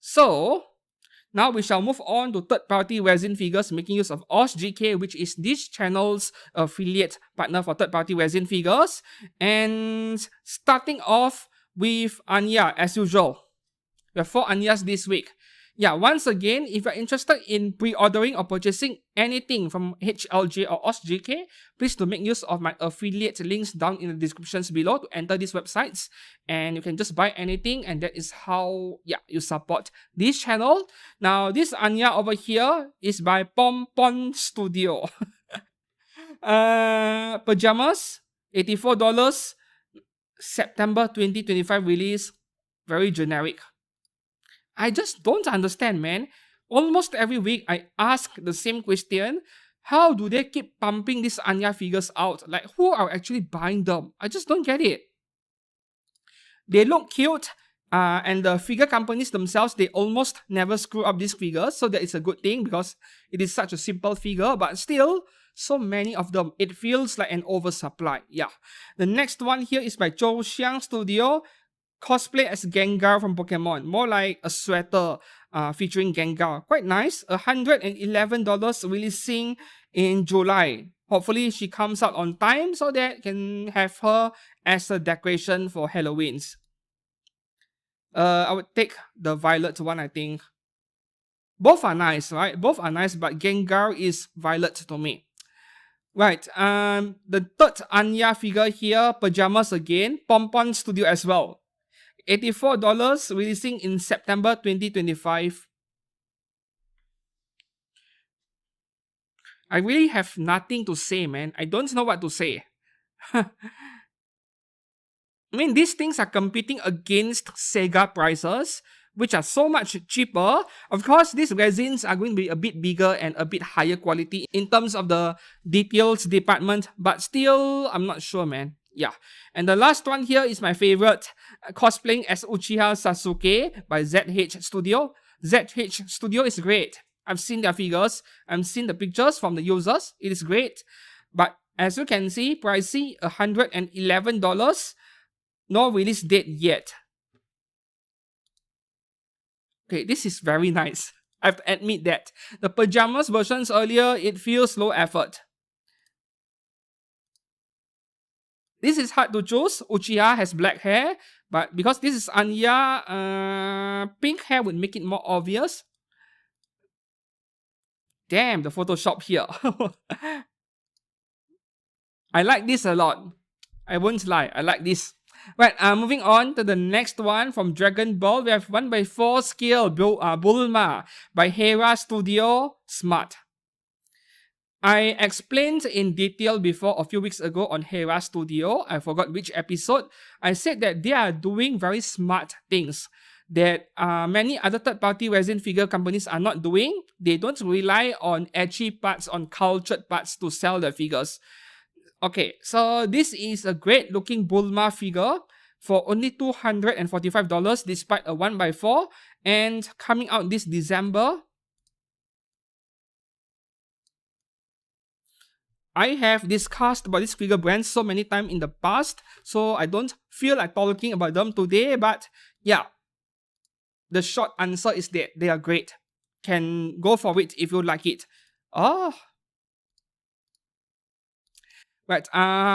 so now we shall move on to third-party resin figures making use of OSGK, which is this channel's affiliate partner for third-party resin figures. And starting off with Anya as usual. We have 4 Anyas this week. Yeah, once again, if you're interested in pre-ordering or purchasing anything from HLJ or OSGK, please do make use of my affiliate links down in the descriptions below to enter these websites. And you can just buy anything, and that is how you support this channel. Now, this Anya over here is by PopUp Studio. Pajamas, $84. September 2025 release. Very generic. I just don't understand, man. Almost every week, I ask the same question. How do they keep pumping these Anya figures out? Like, who are actually buying them? I just don't get it. They look cute, and the figure companies themselves, they almost never screw up these figures, so that is a good thing because it is such a simple figure, but still, so many of them. It feels like an oversupply. Yeah. The next one here is by Lawang Studio. Cosplay as Gengar from Pokemon. More like a sweater featuring Gengar. Quite nice. $111 releasing in July. Hopefully she comes out on time so that can have her as a decoration for Halloween's. I would take the violet one, I think. Both are nice, right? Both are nice, but Gengar is violet to me. Right, the third Anya figure here, Pajamas again, PopUp Studio as well. $84, releasing in September 2025. I really have nothing to say, man. I don't know what to say. I mean, these things are competing against Sega prices, which are so much cheaper. Of course, these resins are going to be a bit bigger and a bit higher quality in terms of the details department, but still, I'm not sure, man. Yeah. And the last one here is my favorite, cosplaying as Uchiha Sasuke by ZH Studio. ZH Studio is great. I've seen their figures. I've seen the pictures from the users. It is great. But as you can see, pricey, $111. No release date yet. Okay, this is very nice. I have to admit that. The Pajamas versions earlier, it feels low effort. This is hard to choose. Uchiha has black hair, but because this is Anya, pink hair would make it more obvious. Damn, the Photoshop here. I like this a lot. I won't lie, I like this. Right, moving on to the next one from Dragon Ball. We have 1x4 scale Bulma by Homera Studio. Smart. I explained in detail before a few weeks ago on Homera Studio. I forgot which episode. I said that they are doing very smart things that many other third-party resin figure companies are not doing. They don't rely on edgy parts, on cultured parts to sell their figures. Okay, so this is a great looking Bulma figure for only $245 despite a 1x4 and coming out this December. I have discussed about this figure brand so many times in the past, so I don't feel like talking about them today, but yeah, the short answer is that they are great. Can go for it if you like it. Oh. Right,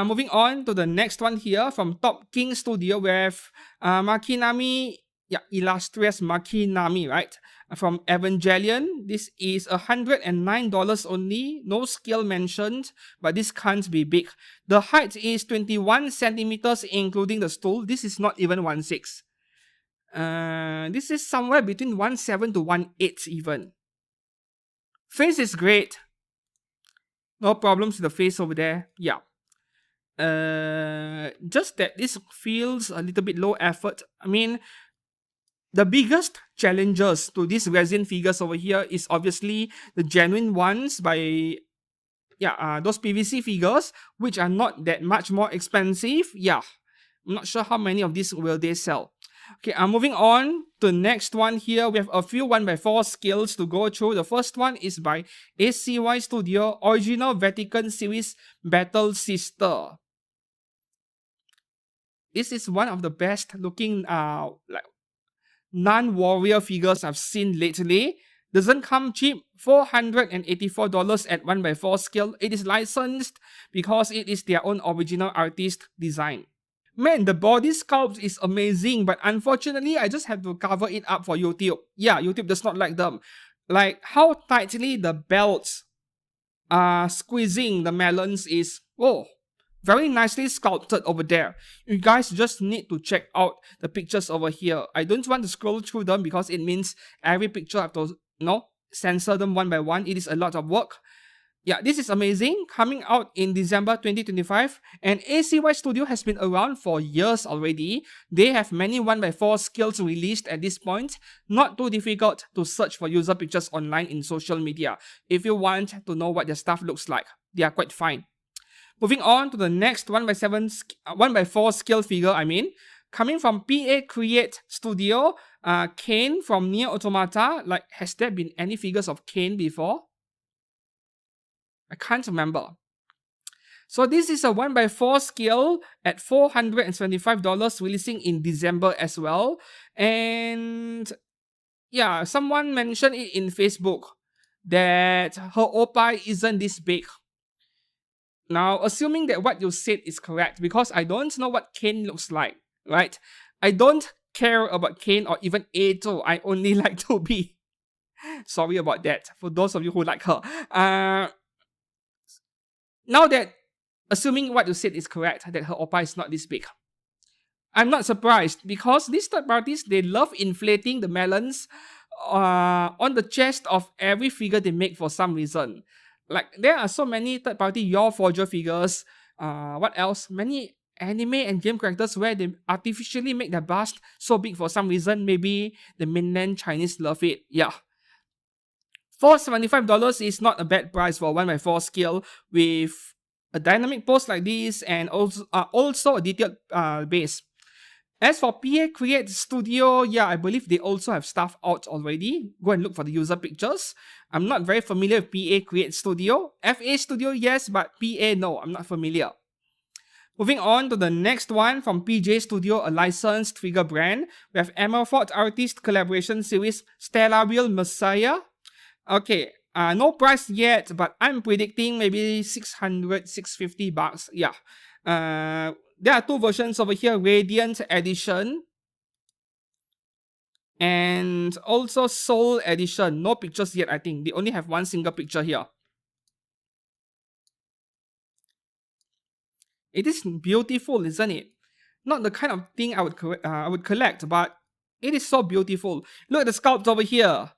moving on to the next one here from Top King Studio. We have Machinami, illustrious Machinami, right? From Evangelion. This is $109 only, no scale mentioned, but this can't be big. The height is 21 centimeters including the stool. This is not even 1.6. This is somewhere between 1.7 to 1.8 even. Face is great. No problems with the face over there. Yeah. Just that this feels a little bit low effort. I mean, the biggest challenges to these resin figures over here is obviously the genuine ones by those PVC figures, which are not that much more expensive. Yeah, I'm not sure how many of these will they sell. Okay, moving on to the next one here. We have a few 1x4 scales to go through. The first one is by ACY Studio, Original Vatican Series Battle Sister. This is one of the best looking like non-warrior figures I've seen lately. Doesn't come cheap. $484 at 1x4 scale. It is licensed because it is their own original artist design. Man, the body sculpt is amazing, but unfortunately, I just have to cover it up for YouTube. Yeah, YouTube does not like them. Like, how tightly the belts are squeezing the melons is, very nicely sculpted over there. You guys just need to check out the pictures over here. I don't want to scroll through them because it means every picture I have to, censor them one by one. It is a lot of work. Yeah, this is amazing. Coming out in December 2025. And ACY Studio has been around for years already. They have many 1x4 skills released at this point. Not too difficult to search for user pictures online in social media. If you want to know what their stuff looks like, they are quite fine. Moving on to the next 1x4 scale figure, coming from PA Create Studio, Kane from Nier Automata. Like, has there been any figures of Kane before? I can't remember. So this is a 1x4 scale at $475, releasing in December as well. And yeah, someone mentioned it in Facebook that her oppa isn't this big. Now, assuming that what you said is correct, because I don't know what Kane looks like, right? I don't care about Kane or even Eito. I only like Tobi. Sorry about that, for those of you who like her. Now that, assuming what you said is correct, that her oppa is not this big, I'm not surprised because these third parties, they love inflating the melons on the chest of every figure they make for some reason. Like, there are so many third party Your Forger figures, what else? Many anime and game characters where they artificially make their bust so big for some reason. Maybe the mainland Chinese love it. Yeah. $475 is not a bad price for 1x4 scale with a dynamic pose like this and also a detailed base. As for PA Create Studio, I believe they also have stuff out already. Go and look for the user pictures. I'm not very familiar with PA Create Studio. FA Studio, yes, but PA, no, I'm not familiar. Moving on to the next one from PJ Studio, a licensed figure brand. We have Emerald Artist Collaboration Series Stella Blade Messiah. Okay, no price yet, but I'm predicting maybe $600, $650. Yeah. There are two versions over here, Radiant Edition and also Soul Edition. No pictures yet, I think. They only have one single picture here. It is beautiful, isn't it? Not the kind of thing I would collect, but it is so beautiful. Look at the sculpt over here.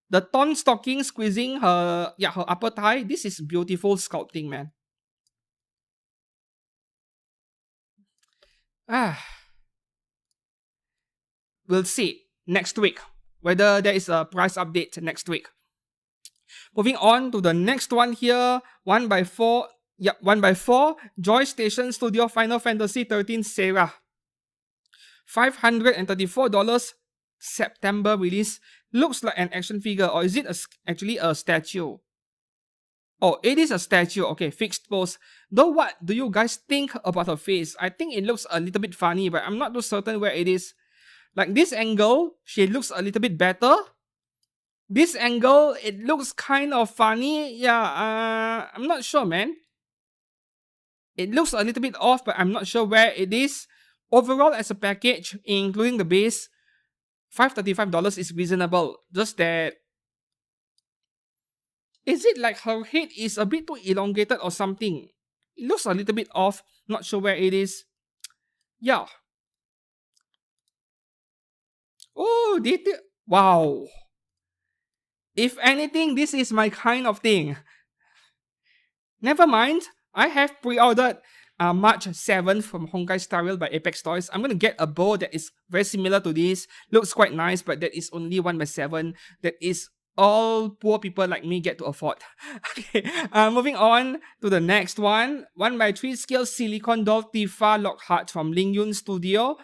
The torn stocking squeezing her upper thigh. This is beautiful sculpting, man. We'll see next week whether there is a price update next week. Moving on to the next one here, 1x4. Yep, 1x4. Joy Station Studio Final Fantasy 13 Sarah. $534 September release. Looks like an action figure, or is it actually a statue? Oh, it is a statue. Okay, fixed pose. Though, what do you guys think about her face? I think it looks a little bit funny, but I'm not too certain where it is. Like this angle, she looks a little bit better. This angle, it looks kind of funny. Yeah, I'm not sure, man. It looks a little bit off, but I'm not sure where it is. Overall, as a package, including the base, $535 is reasonable. Just that, is it like her head is a bit too elongated or something? It looks a little bit off. Not sure where it is. Yeah. Oh, detail. Wow. If anything, this is my kind of thing. Never mind. I have pre-ordered March 7th from Honkai Star Rail by Apex Toys. I'm going to get a bow that is very similar to this. Looks quite nice, but that is only 1x7. That is all poor people like me get to afford. Okay, moving on to the next one. 1x3 scale silicone doll Tifa Lockhart from Lawang Studio.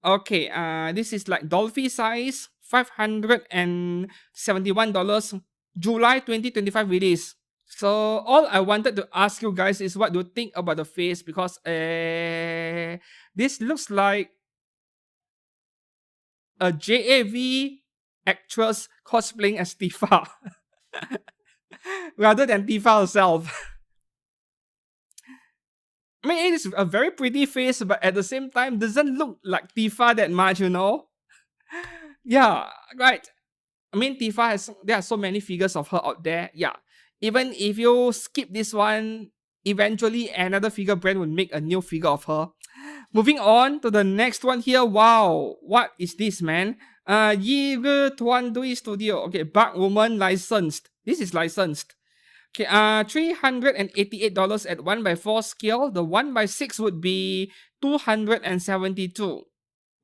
Okay, this is like Dolphy size, $571, July 2025 release. So all I wanted to ask you guys is what do you think about the face, because this looks like a JAV actress cosplaying as Tifa rather than Tifa herself. I mean, it is a very pretty face, but at the same time, doesn't look like Tifa that much, you know? Yeah, right. I mean, Tifa there are so many figures of her out there. Yeah. Even if you skip this one, eventually another figure brand will make a new figure of her. Moving on to the next one here. Wow, what is this, man? Yiru Tuandui Studio. Okay, Batwoman licensed. This is licensed. Okay, $388 at 1x4 scale. The 1x6 would be $272.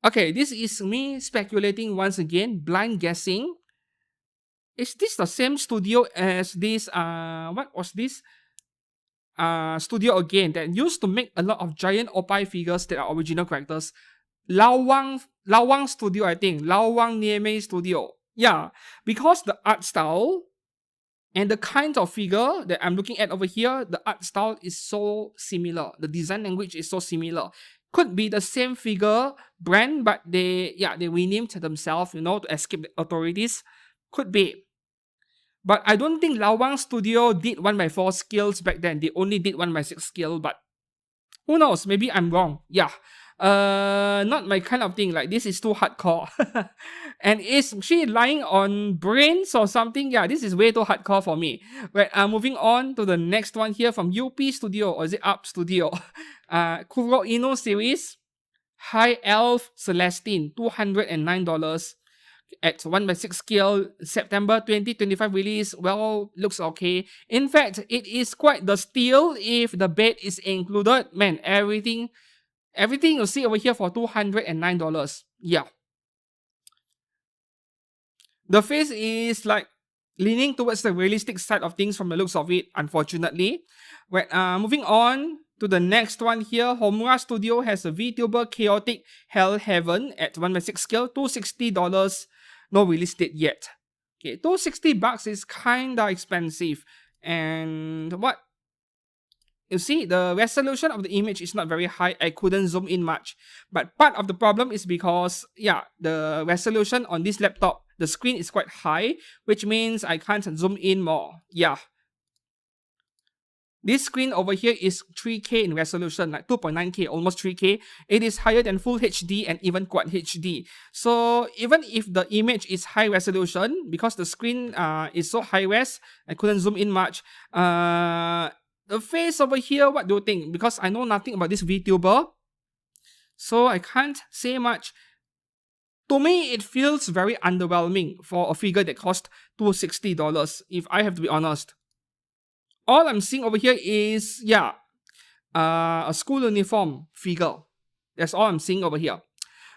Okay, this is me speculating once again, blind guessing. Is this the same studio as this, what was this? Studio again that used to make a lot of giant Oppai figures that are original characters. Lawang Studio, I think. Lawang Ningame Studio. Yeah, because the art style and the kind of figure that I'm looking at over here, the art style is so similar. The design language is so similar. Could be the same figure brand, but they renamed themselves, you know, to escape the authorities. Could be. But I don't think Lawang Studio did 1x4 scales back then. They only did 1x6 scale, but who knows? Maybe I'm wrong. Yeah. Not my kind of thing. Like, this is too hardcore. And is she lying on brains or something? Yeah, this is way too hardcore for me. Right, moving on to the next one here from UP Studio, or is it Up Studio? Kuro Ino series, High Elf Celestine, $209. At 1x6 scale, September 2025 release. Well, looks okay. In fact, it is quite the steal if the bed is included. Man, everything you see over here for $209. Yeah. The face is like leaning towards the realistic side of things from the looks of it, unfortunately. Right, moving on to the next one here. Homera Studio has a VTuber Chaotic Hell Heaven at 1x6 scale, $260. No release date yet. Okay, $260 is kinda expensive. And what? You see, the resolution of the image is not very high. I couldn't zoom in much. But part of the problem is because, yeah, the resolution on this laptop, the screen is quite high, which means I can't zoom in more. Yeah. This screen over here is 3K in resolution, like 2.9K, almost 3K. It is higher than Full HD and even Quad HD. So even if the image is high resolution, because the screen is so high res, I couldn't zoom in much. The face over here, what do you think? Because I know nothing about this VTuber, so I can't say much. To me, it feels very underwhelming for a figure that cost $260, if I have to be honest. All I'm seeing over here is, a school uniform figure. That's all I'm seeing over here.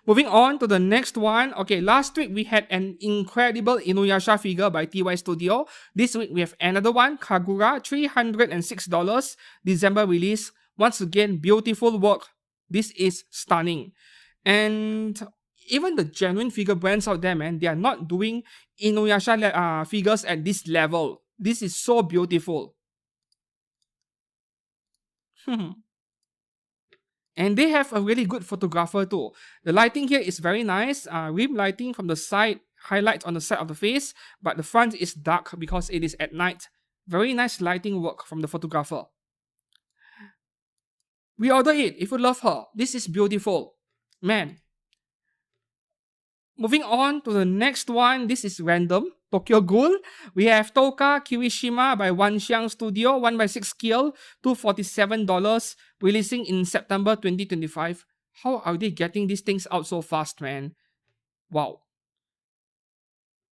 Moving on to the next one. Okay, last week we had an incredible Inuyasha figure by TY Studio. This week we have another one, Kagura, $306, December release. Once again, beautiful work. This is stunning. And even the genuine figure brands out there, man, they are not doing Inuyasha figures at this level. This is so beautiful. And they have a really good photographer too. The lighting here is very nice. Rim lighting from the side, highlights on the side of the face, but the front is dark because it is at night. Very nice lighting work from the photographer. We order it if you love her. This is beautiful. Man. Moving on to the next one. This is random. Tokyo Ghoul. We have Toka Kirishima by Wanxiang Studio, 1x6 scale, $247, releasing in September 2025. How are they getting these things out so fast, man? Wow.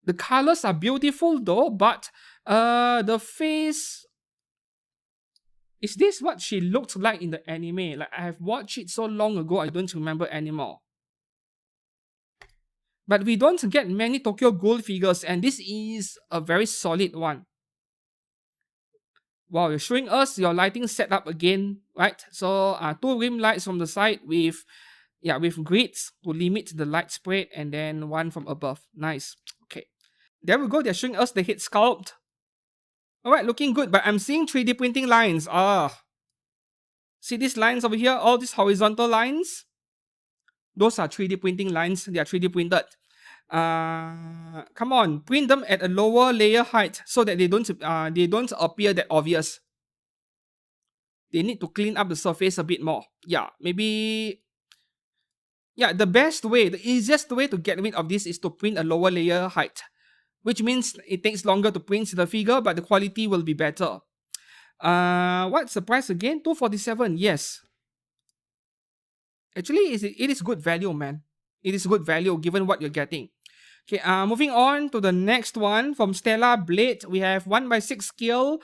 The colors are beautiful though, but the face... Is this what she looked like in the anime? Like, I have watched it so long ago, I don't remember anymore. But we don't get many Tokyo Ghoul figures, and this is a very solid one. Wow, you're showing us your lighting setup again, right? So, 2 rim lights from the side with grids to limit the light spread, and then 1 from above. Nice. Okay. There we go, they're showing us the head sculpt. Alright, looking good, but I'm seeing 3D printing lines. See these lines over here? All these horizontal lines? Those are 3D printing lines. They are 3D printed. Come on, print them at a lower layer height so that they don't appear that obvious. They need to clean up the surface a bit more. Yeah, maybe... Yeah, the best way, the easiest way to get rid of this is to print a lower layer height, which means it takes longer to print the figure, but the quality will be better. What's the price again? $247, yes. Actually, it is good value, man. It is good value given what you're getting. Okay, moving on to the next one from Stella Blade. We have 1x6 scale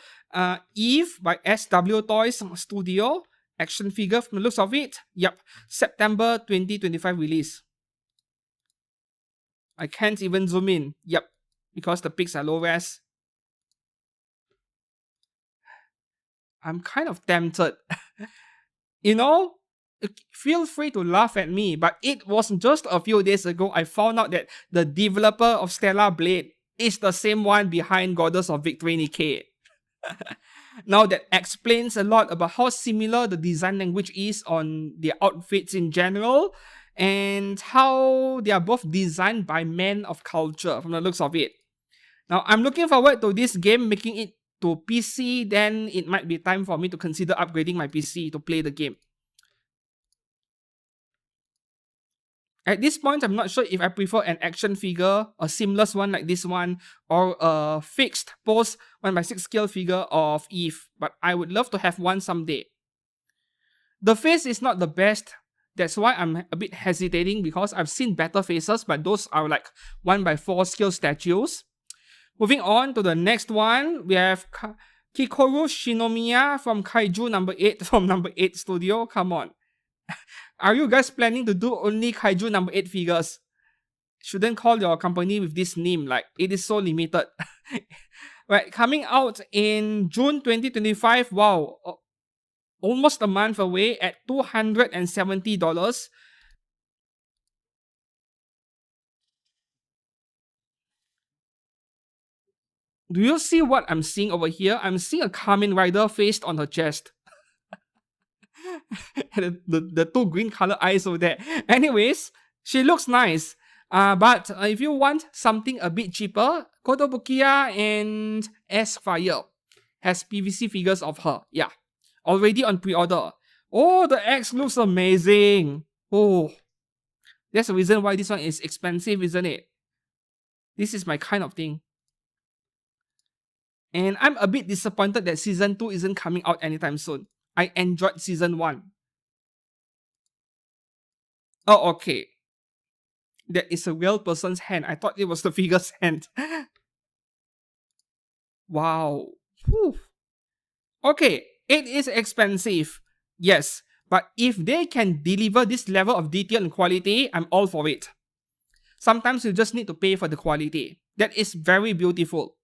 Eve by SW Toys Studio. Action figure from the looks of it. Yep, September 2025 release. I can't even zoom in. Yep, because the pics are low res. I'm kind of tempted. You know, feel free to laugh at me, but it was just a few days ago I found out that the developer of Stella Blade is the same one behind Goddess of Victory Nikkei. Now that explains a lot about how similar the design language is on their outfits in general, and how they are both designed by men of culture from the looks of it. Now I'm looking forward to this game making it to PC, then it might be time for me to consider upgrading my PC to play the game. At this point, I'm not sure if I prefer an action figure, a seamless one like this one, or a fixed pose 1x6 scale figure of Eve, but I would love to have one someday. The face is not the best, that's why I'm a bit hesitating, because I've seen better faces, but those are like 1x4 scale statues. Moving on to the next one, we have Kikoru Shinomiya from Kaiju number 8 from number 8 Studio. Come on. Are you guys planning to do only Kaiju number 8 figures? Shouldn't call your company with this name, like it is so limited. Right, coming out in June 2025, wow, almost a month away at $270. Do you see what I'm seeing over here? I'm seeing a Kamen Rider faced on her chest. the 2 green color eyes over there. Anyways, she looks nice. But if you want something a bit cheaper, Kotobukiya and S-Fire has PVC figures of her. Yeah, already on pre-order. Oh, the X looks amazing. Oh, that's the reason why this one is expensive, isn't it? This is my kind of thing. And I'm a bit disappointed that season 2 isn't coming out anytime soon. I enjoyed season 1. Oh, okay. That is a real person's hand. I thought it was the figure's hand. Wow. Whew. Okay, it is expensive. Yes, but if they can deliver this level of detail and quality, I'm all for it. Sometimes you just need to pay for the quality. That is very beautiful.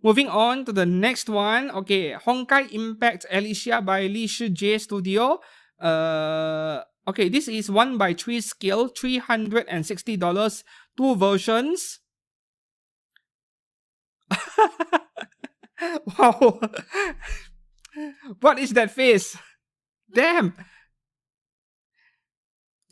Moving on to the next one. Okay, Honkai Impact Alicia by Lee J Studio. Okay, this is 1x3 scale, $360, 2 versions. Wow. What is that face? Damn.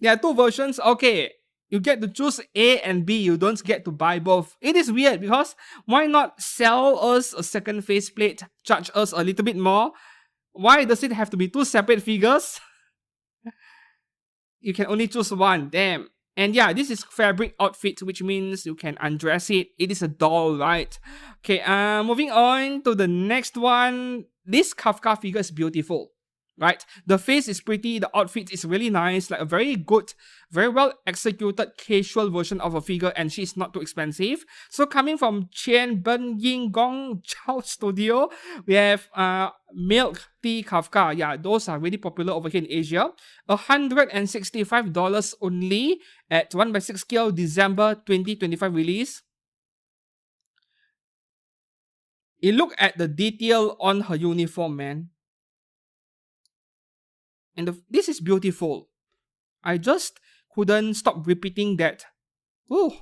Yeah, 2 versions. Okay. You get to choose A and B. You don't get to buy both. It is weird because why not sell us a second faceplate, charge us a little bit more? Why does it have to be 2 separate figures? You can only choose one. Damn. And yeah, this is fabric outfit, which means you can undress it. It is a doll, right? Okay, moving on to the next one. This Kafka figure is beautiful, right? The face is pretty, the outfit is really nice, like a very good, very well executed casual version of a figure, and she's not too expensive. So coming from Chen Ben Ying Gong Chao Studio, we have Milk Tea Kafka. Yeah, those are really popular over here in Asia. $165 only at 1x6 scale, December 2025 release. You look at the detail on her uniform, man. And this is beautiful. I just couldn't stop repeating that. Ooh.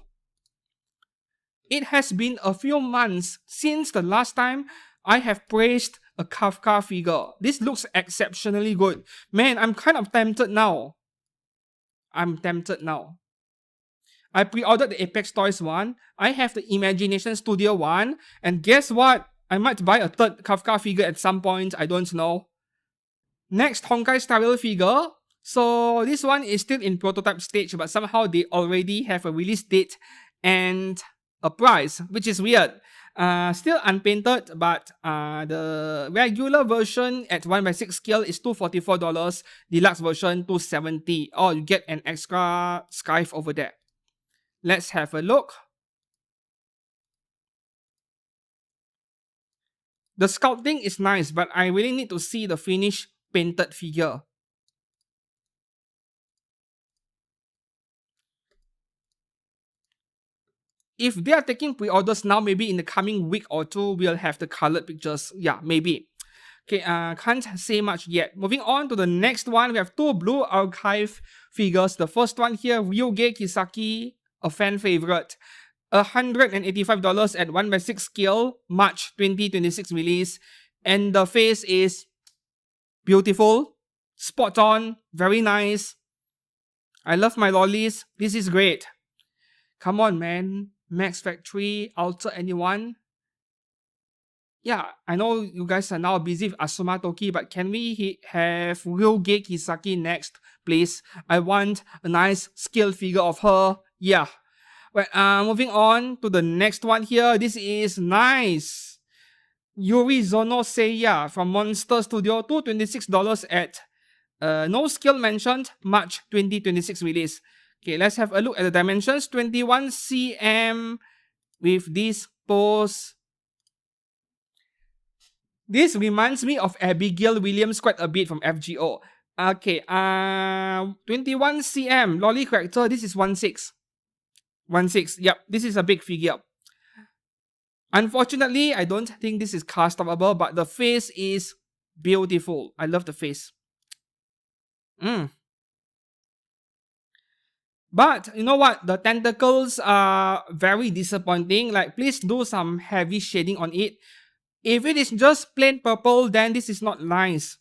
It has been a few months since the last time I have praised a Kafka figure. This looks exceptionally good. Man, I'm kind of tempted now. I'm tempted now. I pre-ordered the Apex Toys one. I have the Imagination Studio one. And guess what? I might buy a third Kafka figure at some point. I don't know. Next, Honkai style figure. So this one is still in prototype stage, but somehow they already have a release date and a price, which is weird. Still unpainted, but the regular version at 1x6 scale is $244. Deluxe version $270. Oh, you get an extra scarf over there. Let's have a look. The sculpting is nice, but I really need to see the finished painted figure. If they are taking pre-orders now, maybe in the coming week or two, we'll have the colored pictures. Yeah, maybe. Okay, can't say much yet. Moving on to the next one, we have 2 Blue Archive figures. The first one here, Ryuge Kisaki, a fan favorite. $185 at 1x6 scale, March 2026 release. And the face is beautiful, spot on, very nice. I love my lollies. This is great. Come on, man. Max Factory, Ultra Anyone. Yeah, I know you guys are now busy with Asuma Toki, but can we have Ryuge Kisaki next, please? I want a nice scale figure of her. Yeah. But moving on to the next one here. This is nice. Yuri Zono Seiya from Monster Studio, $226 at no scale mentioned, March 2026 release. Okay, let's have a look at the dimensions. 21 cm with this pose. This reminds me of Abigail Williams quite a bit from FGO. Okay, 21 cm lolly character. This is 1/6. 1/6. Yep, this is a big figure. Unfortunately, I don't think this is customable, but the face is beautiful. I love the face. But you know what? The tentacles are very disappointing. Like, please do some heavy shading on it. If it is just plain purple, then this is not nice.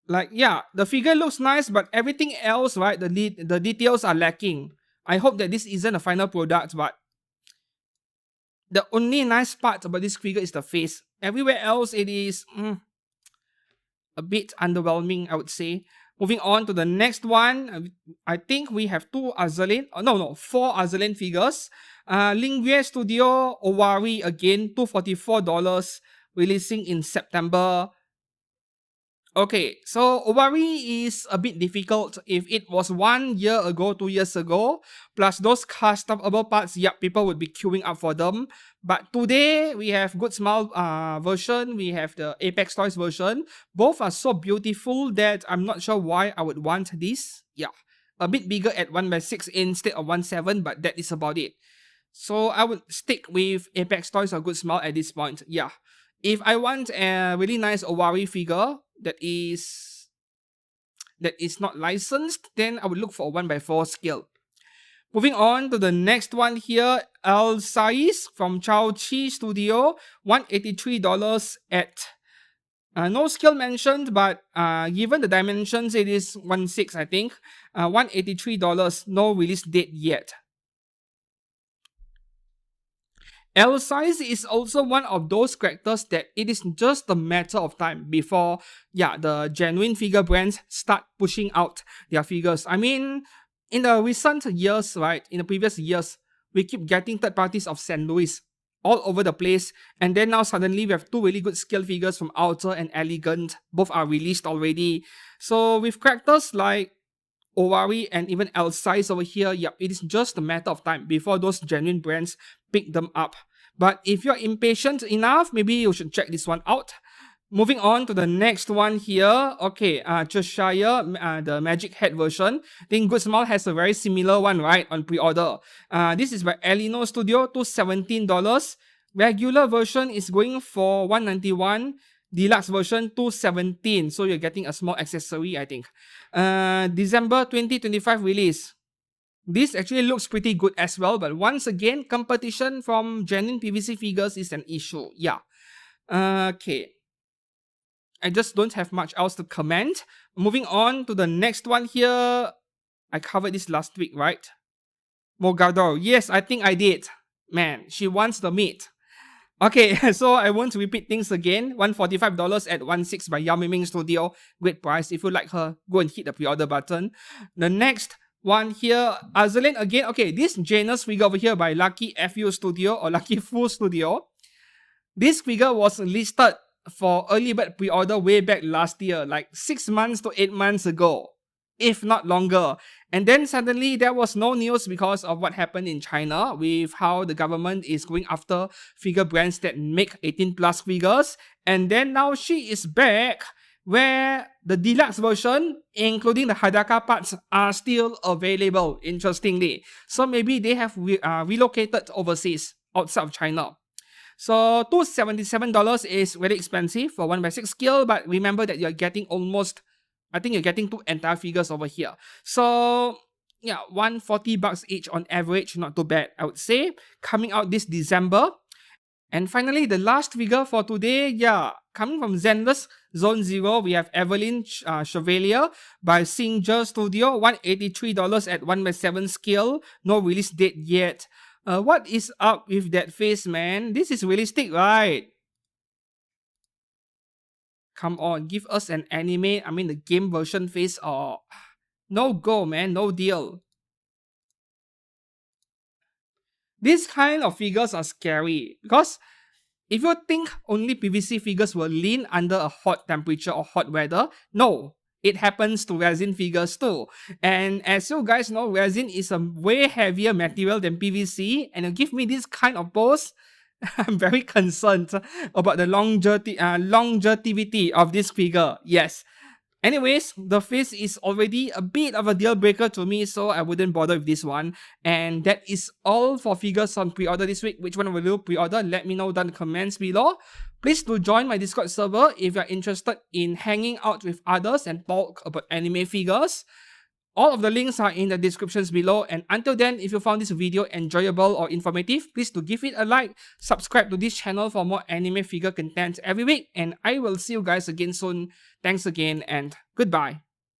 Like, yeah, the figure looks nice, but everything else, right, the details are lacking. I hope that this isn't a final product, but the only nice part about this figure is the face. Everywhere else, it is a bit underwhelming, I would say. Moving on to the next one, I think we have four Azalin figures. Lingame Studio Owari again, $244, releasing in September. Okay, so Owari is a bit difficult if it was 1 year ago, 2 years ago, plus those customable parts, yeah, people would be queuing up for them. But today, we have Good Smile version, we have the Apex Toys version. Both are so beautiful that I'm not sure why I would want this. Yeah, a bit bigger at 1/6 instead of 1/7, but that is about it. So I would stick with Apex Toys or Good Smile at this point, yeah. If I want a really nice Owari figure that is not licensed, then I would look for a 1/4 scale. Moving on to the next one here, El Size from Chao Chi Studio, $183 at no scale mentioned, but given the dimensions, it is 1/6, I think. $183, no release date yet. L Size is also one of those characters that it is just a matter of time before, the genuine figure brands start pushing out their figures. I mean, in the recent years, right, in the previous years, we keep getting third parties of St. Louis all over the place, and then now suddenly we have two really good scale figures from Outer and Elegant. Both are released already. So with characters like Owari and even L Size over here, it is just a matter of time before those genuine brands pick them up. But if you're impatient enough, maybe you should check this one out. Moving on to the next one here. Okay, Cheshire, the Magic Head version. I think Good Smile has a very similar one, right, on pre-order. This is by Elino Studio, $217. Regular version is going for $191. Deluxe version, $217. So you're getting a small accessory, I think. December 2025 release. This actually looks pretty good as well, but once again, competition from genuine PVC figures is an issue. Yeah. Okay. I just don't have much else to comment. Moving on to the next one here. I covered this last week, right? Mogador. Yes, I think I did. Man, she wants the meat. Okay, so I won't repeat things again. $145 at 1/6 by Amiami Studio. Great price. If you like her, go and hit the pre-order button. The next one here, Azalin again. Okay, this Janus figure over here by Lucky FU Studio or Lucky Fool Studio. This figure was listed for early bird pre-order way back last year, like 6 months to 8 months ago, if not longer. And then suddenly there was no news because of what happened in China with how the government is going after figure brands that make 18 plus figures. And then now she is back, where the deluxe version, including the Hadaka parts, are still available, interestingly. So maybe they have relocated overseas, outside of China. So $277 is very expensive for 1/6 scale, but remember that you're getting I think you're getting 2 entire figures over here. So yeah, $140 each on average, not too bad, I would say. Coming out this December. And finally, the last figure for today, coming from Zenless Zone Zero, we have Evelyn Chevalier by Singer Studio, $183 at 1/7 scale. No release date yet. What is up with that face, man? This is realistic, right? Come on, give us an anime, the game version face, or no go, man, no deal. These kind of figures are scary because if you think only PVC figures will lean under a hot temperature or hot weather, no. It happens to resin figures too. And as you guys know, resin is a way heavier material than PVC, and you give me this kind of pose, I'm very concerned about the longevity of this figure. Yes. Anyways, the face is already a bit of a deal breaker to me, so I wouldn't bother with this one. And that is all for figures on pre-order this week. Which one will you pre-order? Let me know down in the comments below. Please do join my Discord server if you're interested in hanging out with others and talk about anime figures. All of the links are in the descriptions below. And until then, if you found this video enjoyable or informative, please do give it a like, subscribe to this channel for more anime figure content every week, and I will see you guys again soon. Thanks again and goodbye.